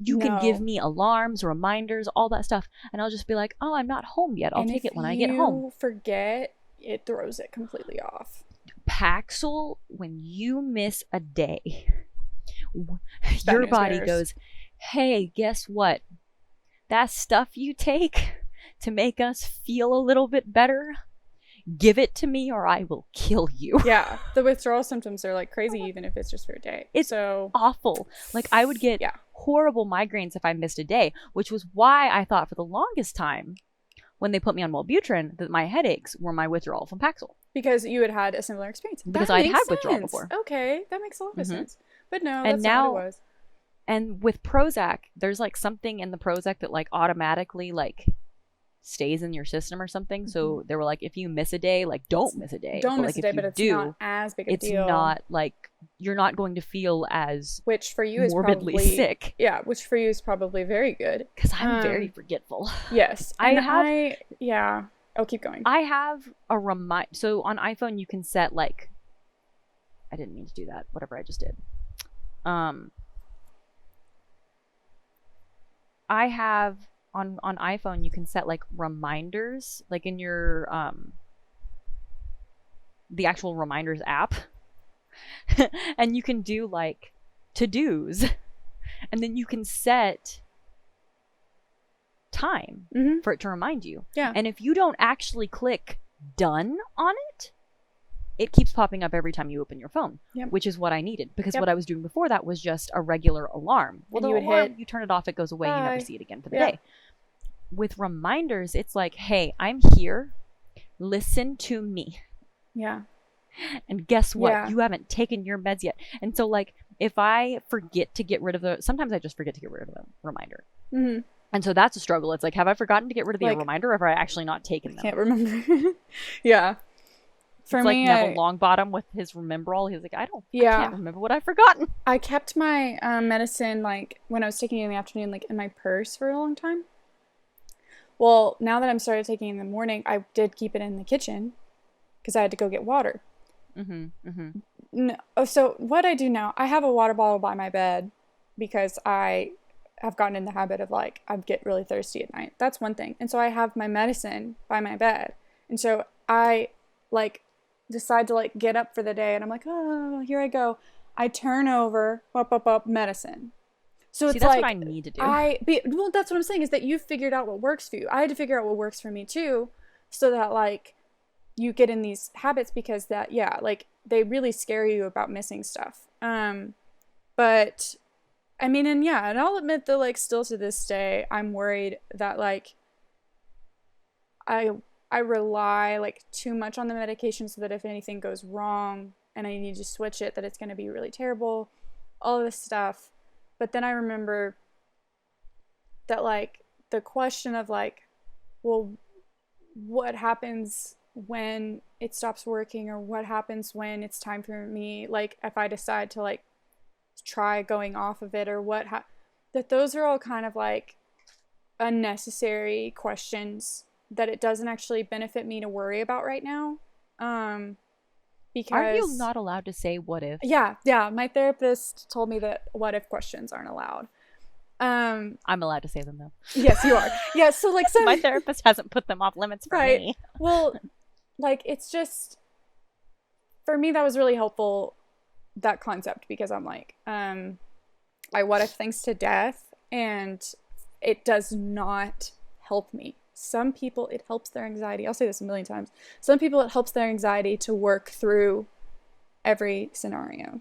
you can give No. me alarms, reminders, all that stuff, and I'll just be like, "Oh, I'm not home yet. I'll And take if it when I get home." you forget, it throws it completely off. Paxil, when you miss a day, Bad your news body bears. goes, "Hey, guess what? That stuff you take to make us feel a little bit better, give it to me or I will kill you." Yeah, the withdrawal symptoms are like crazy, even if it's just for a day. It's So awful. Like I would get yeah, horrible migraines if I missed a day, which was why I thought for the longest time when they put me on Wellbutrin that my headaches were my withdrawal from Paxil because you had had a similar experience. because That I'd had makes withdrawal sense. before. Okay, that makes a lot of Hmm. sense. But no, And that's not what it now, was. and with Prozac, there's like something in the Prozac that like automatically like stays in your system or something. So they were like, if you miss a day, like don't miss a day. Don't But miss like a if day, you but it's not do, as big of a it's deal. not like you're not going to feel as Which for you is morbidly probably sick. yeah, which for you is probably very good. Because I'm very forgetful. Yes, I and have yeah. Oh, keep going. I have a remind. So on iPhone, you can set like. I didn't mean to do that. Whatever I just did. I have on iPhone, you can set like reminders, like in your the actual reminders app, and you can do like to dos, and then you can set time Mm-hmm. for it to remind you. Yeah. And if you don't actually click done on it, it keeps popping up every time you open your phone, Yep. which is what I needed because Yep. what I was doing before that was just a regular alarm. Well, And the you would alarm, hit you turn it off, it goes away, you never bye. see it again for the Yeah. day. With reminders, it's like, hey, I'm here. Listen to me. Yeah. And guess what? Yeah. You haven't taken your meds yet. And so, like, if I forget to get rid of sometimes I just forget to get rid of the reminder. Mm-hmm. And so that's a struggle. It's like, have I forgotten to get rid of the Like, reminder or have I actually not taken them? Can't remember. Yeah. For It's like me, Neville Longbottom with his Rememberall. He's like, I Yeah. can't remember what I've forgotten. I kept my medicine like when I was taking it in the afternoon, like in my purse for a long time. Well, now that I'm started taking it in the morning, I did keep it in the kitchen because I had to go get water. Mm-hmm. Mm-hmm. No, so what I do now, I have a water bottle by my bed because I have gotten in the habit of like I get really thirsty at night. That's one thing. And so I have my medicine by my bed. And so I like decide to like get up for the day and I'm like, oh, here I go. I turn over, up, medicine. So See, it's that's like what I need to do. well, that's what I'm saying is that you've figured out what works for you. I had to figure out what works for me too, so that like you get in these habits because that yeah, like they really scare you about missing stuff. But I mean, and yeah, and I'll admit that like still to this day, I'm worried that like I rely like too much on the medication so that if anything goes wrong and I need to switch it, that it's going to be really terrible, all this stuff. But then I remember that like the question of like, well, what happens when it stops working or what happens when it's time for me, like if I decide to like try going off of it or that those are all kind of like unnecessary questions that it doesn't actually benefit me to worry about right now. Because Aren't you not allowed to say what if? yeah, my therapist told me that what if questions aren't allowed. I'm allowed to say them though. Yes, you are. Yeah, so like My therapist hasn't put them off limits for right. me. Well, like it's just for me that was really helpful, that concept, because I'm like, I what if things to death and it does not help me. Some people it helps their anxiety. I'll say this a million times. Some people it helps their anxiety to work through every scenario.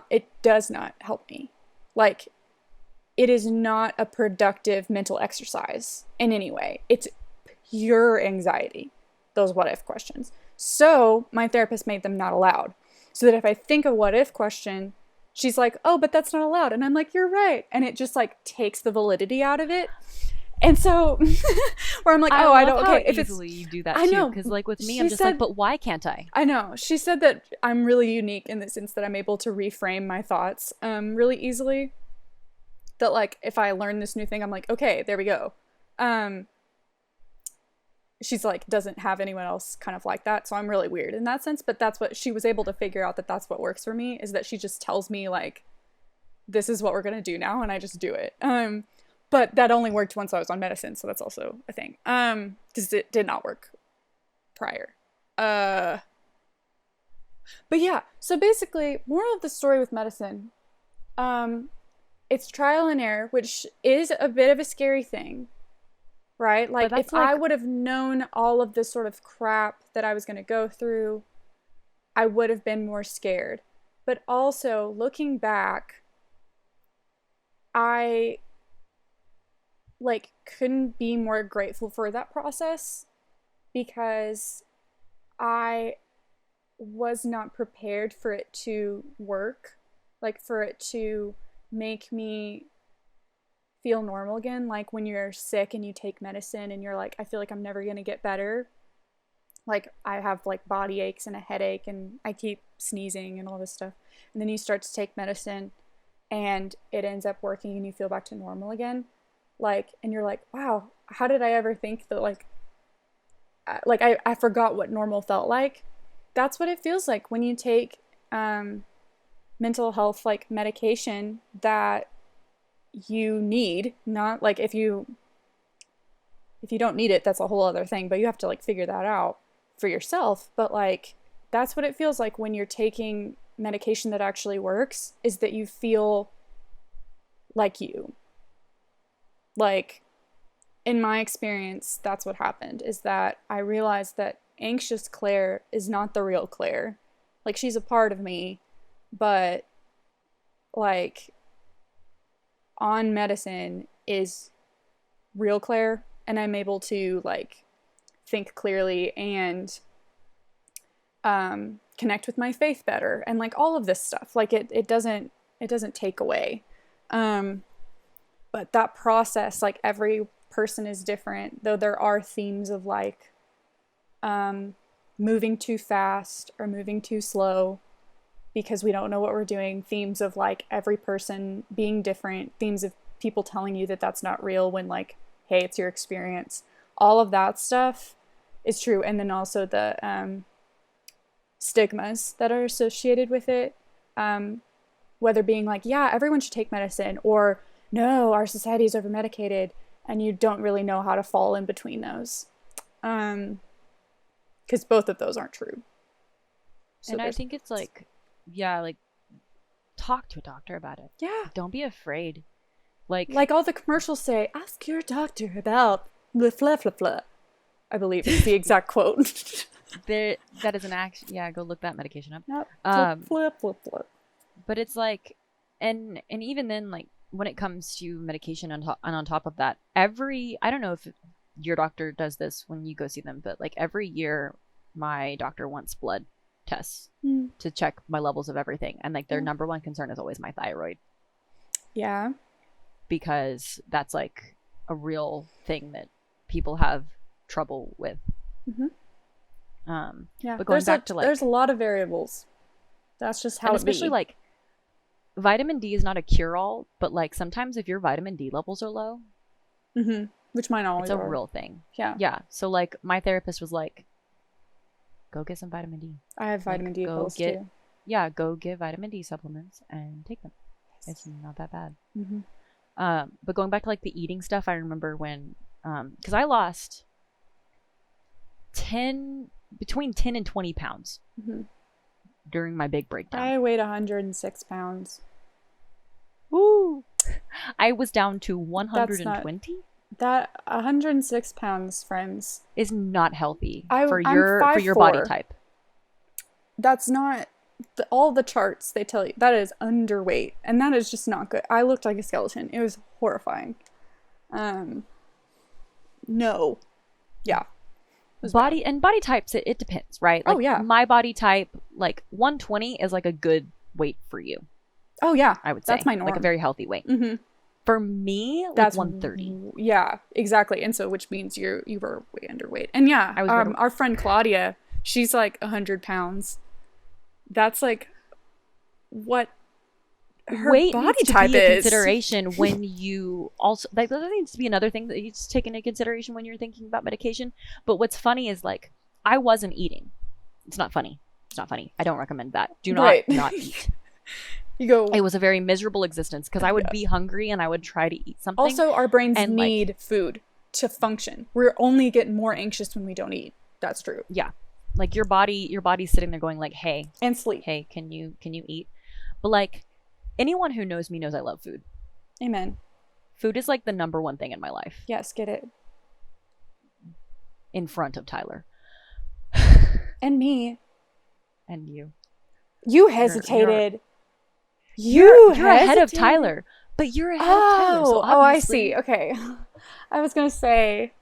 It does not help me. Like, it is not a productive mental exercise in any way. It's pure anxiety, those what if questions. So my therapist made them not allowed. So that if I think a what if question, she's like, oh, but that's not allowed. And I'm like, you're right. And it just like takes the validity out of it. And so where I'm like, oh, I don't, okay. If easily you do that I know. too. Because like with me, She I'm just said- like, but why can't I? I know. She said that I'm really unique in the sense that I'm able to reframe my thoughts really easily. That like if I learn this new thing, I'm like, okay, there we go. she's like doesn't have anyone else kind of like that, so I'm really weird in that sense. But that's what she was able to figure out, that that's what works for me, is that she just tells me like, this is what we're gonna do now, and I just do it. But that only worked once I was on medicine, so that's also a thing. Because it did not work prior. But yeah, so basically, moral of the story with medicine, it's trial and error, which is a bit of a scary thing, right? Like, if I would have known all of this sort of crap that I was going to go through, I would have been more scared. But also, looking back, I like couldn't be more grateful for that process, because I was not prepared for it to work, like for it to make me feel normal again. Like when you're sick and you take medicine and you're like, I feel like I'm never gonna get better. Like I have like body aches and a headache and I keep sneezing and all this stuff. And then you start to take medicine and it ends up working and you feel back to normal again. Like, and you're like, wow, how did I ever think that I forgot what normal felt like. That's what it feels like when you take mental health like medication that you need. Not like if you don't need it, that's a whole other thing, but you have to like figure that out for yourself. But like that's what it feels like when you're taking medication that actually works, is that you feel like you. Like in my experience, that's what happened, is that I realized that anxious Claire is not the real Claire. Like she's a part of me, but like on medicine is real Claire, and I'm able to like think clearly and connect with my faith better, and like all of this stuff. Like it doesn't take away. But that process, like every person is different, though there are themes of like moving too fast or moving too slow because we don't know what we're doing, themes of like every person being different, themes of people telling you that that's not real when like, hey, it's your experience. All of that stuff is true. And then also the stigmas that are associated with it, whether being like, yeah, everyone should take medicine, or no, our society is over medicated, and you don't really know how to fall in between those. Because both of those aren't true. So and I think it's like, yeah, like talk to a doctor about it. Yeah. Don't be afraid. Like all the commercials say, ask your doctor about blah, blah, blah, blah. I believe is the exact quote. That is an action. Yeah, go look that medication up. Yep. Blah, blah, blah, blah. But it's like, and even then, like when it comes to medication and on top of that, I don't know if your doctor does this when you go see them, but like every year my doctor wants blood tests to check my levels of everything, and like their number one concern is always my thyroid. Yeah, because that's like a real thing that people have trouble with. Yeah, but going back to like, there's a lot of variables. That's just how, especially like vitamin D is not a cure-all, but like sometimes if your vitamin D levels are low, which mine always are, it's a real thing. Yeah. So like my therapist was like, go get some vitamin D. I have vitamin D pills too. Yeah, go get vitamin D supplements and take them. It's not that bad. But going back to like the eating stuff, I remember when, because I lost between 10 and 20 pounds during my big breakdown. I weighed 106 pounds. Woo! I was down to 120. That 106 pounds, friends, is not healthy for your body type. That's not all the charts they tell you. That is underweight, and that is just not good. I looked like a skeleton. It was horrifying. No. Yeah. Body types, it depends, right? Like, yeah. My body type, like 120 is like a good weight for you. Oh yeah, I would say that's my norm. Like a very healthy weight. For me, that's 130. Yeah, exactly. And so, which means you were way underweight. And yeah, our friend Claudia, she's like 100 pounds. That's like what her weight body needs to type be a is. consideration when you also like that needs to be another thing that you just take into consideration when you're thinking about medication. But what's funny is like I wasn't eating. It's not funny. It's not funny. I don't recommend that. Do not Right. not eat. You go. It was a very miserable existence because I would Yeah. be hungry and I would try to eat something. Also, our brains and, need food to function. We're only getting more anxious when we don't eat. That's true. Yeah, like your body's sitting there going like, hey, And sleep. hey, can you eat? But like anyone who knows me knows I love food. Amen. Food is like the number one thing in my life, Yes, get it. in front of Tyler And me. and you. You hesitated. You're ahead of Tyler, but you're ahead of Tyler. So Oh, I obviously- see. Okay. I was gonna say,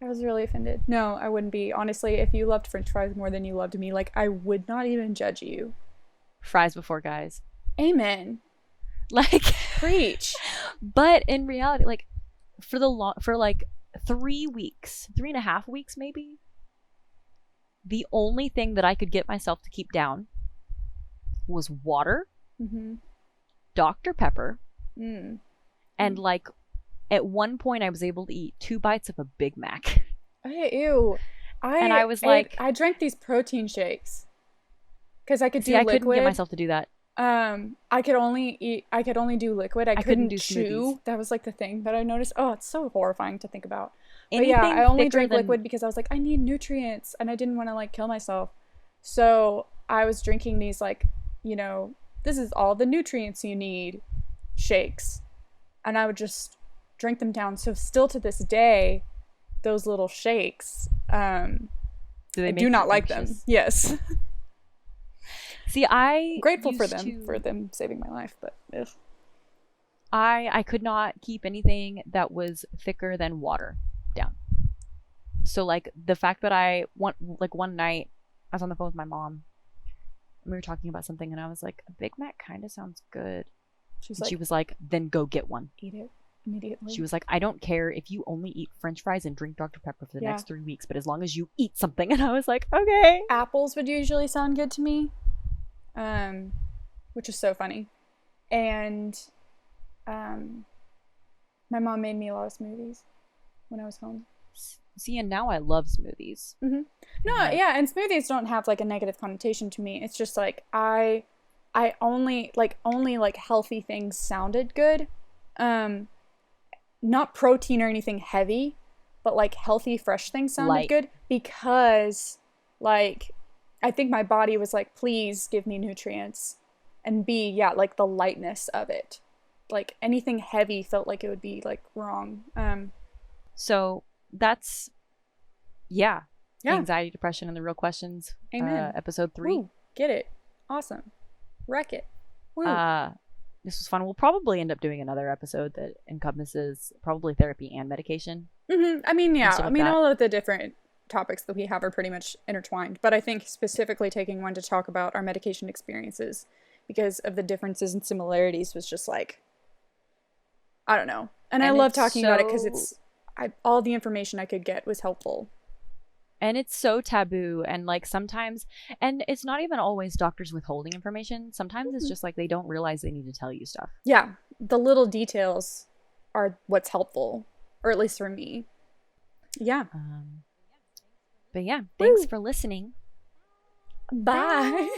I was really offended. No, I wouldn't be. Honestly, if you loved French fries more than you loved me, like I would not even judge you. Fries before guys. Amen. Like Preach. But in reality, like for like 3 weeks, 3.5 weeks maybe, the only thing that I could get myself to keep down was water, Mm-hmm. Dr. Pepper, Mm. and like at one point I was able to eat 2 bites of a Big Mac. Ew. And I was like- I drank these protein shakes because I could See, do I liquid. couldn't get myself to do that. I could only do liquid. I couldn't couldn't do chew. smoothies. That was like the thing that I noticed. Oh, it's so horrifying to think about. But Anything yeah, I only thicker drank than- liquid because I was like, I need nutrients and I didn't want to like kill myself. So I was drinking these like, you know, this is all the nutrients you need shakes. And I would just drink them down. So still to this day, those little shakes, I they do make not you like them. anxious? Yes. See, I Grateful for used them, to- for them saving my life, but ugh. I could not keep anything that was thicker than water down. So like the fact that one night I was on the phone with my mom and we were talking about something and I was like, a Big Mac kind of sounds good. She's And like, she was like, then go get one. eat it immediately. She was like, I don't care if you only eat French fries and drink Dr. Pepper for the Yeah. next 3 weeks, but as long as you eat something. And I was like, okay. Apples would usually sound good to me, which is so funny. And my mom made me a lot of smoothies when I was home. See, and now I love smoothies. Mm-hmm. No, Like- yeah, and smoothies don't have like a negative connotation to me. It's just like I only like healthy things sounded good. Not protein or anything heavy, but like healthy fresh things sounded Light. good because like I think my body was like, please give me nutrients. And B, yeah, like the lightness of it. Like anything heavy felt like it would be like wrong. So that's, yeah. Yeah. Anxiety, depression, and the real questions. Amen. Episode 3. Woo, get it. Awesome. Wreck it. Woo. This was fun. We'll probably end up doing another episode that encompasses probably therapy and medication. I mean, yeah. stuff I like mean, that. all of the different topics that we have are pretty much intertwined. But I think specifically taking one to talk about our medication experiences because of the differences and similarities was just like, I don't know. And I And love it's talking about it because so- all the information I could get was helpful. And it's so taboo. And like sometimes, and it's not even always doctors withholding information. Sometimes it's just like they don't realize they need to tell you stuff. Yeah. The little details are what's helpful, or at least for me. Yeah. But yeah, thanks Woo. for listening. Bye.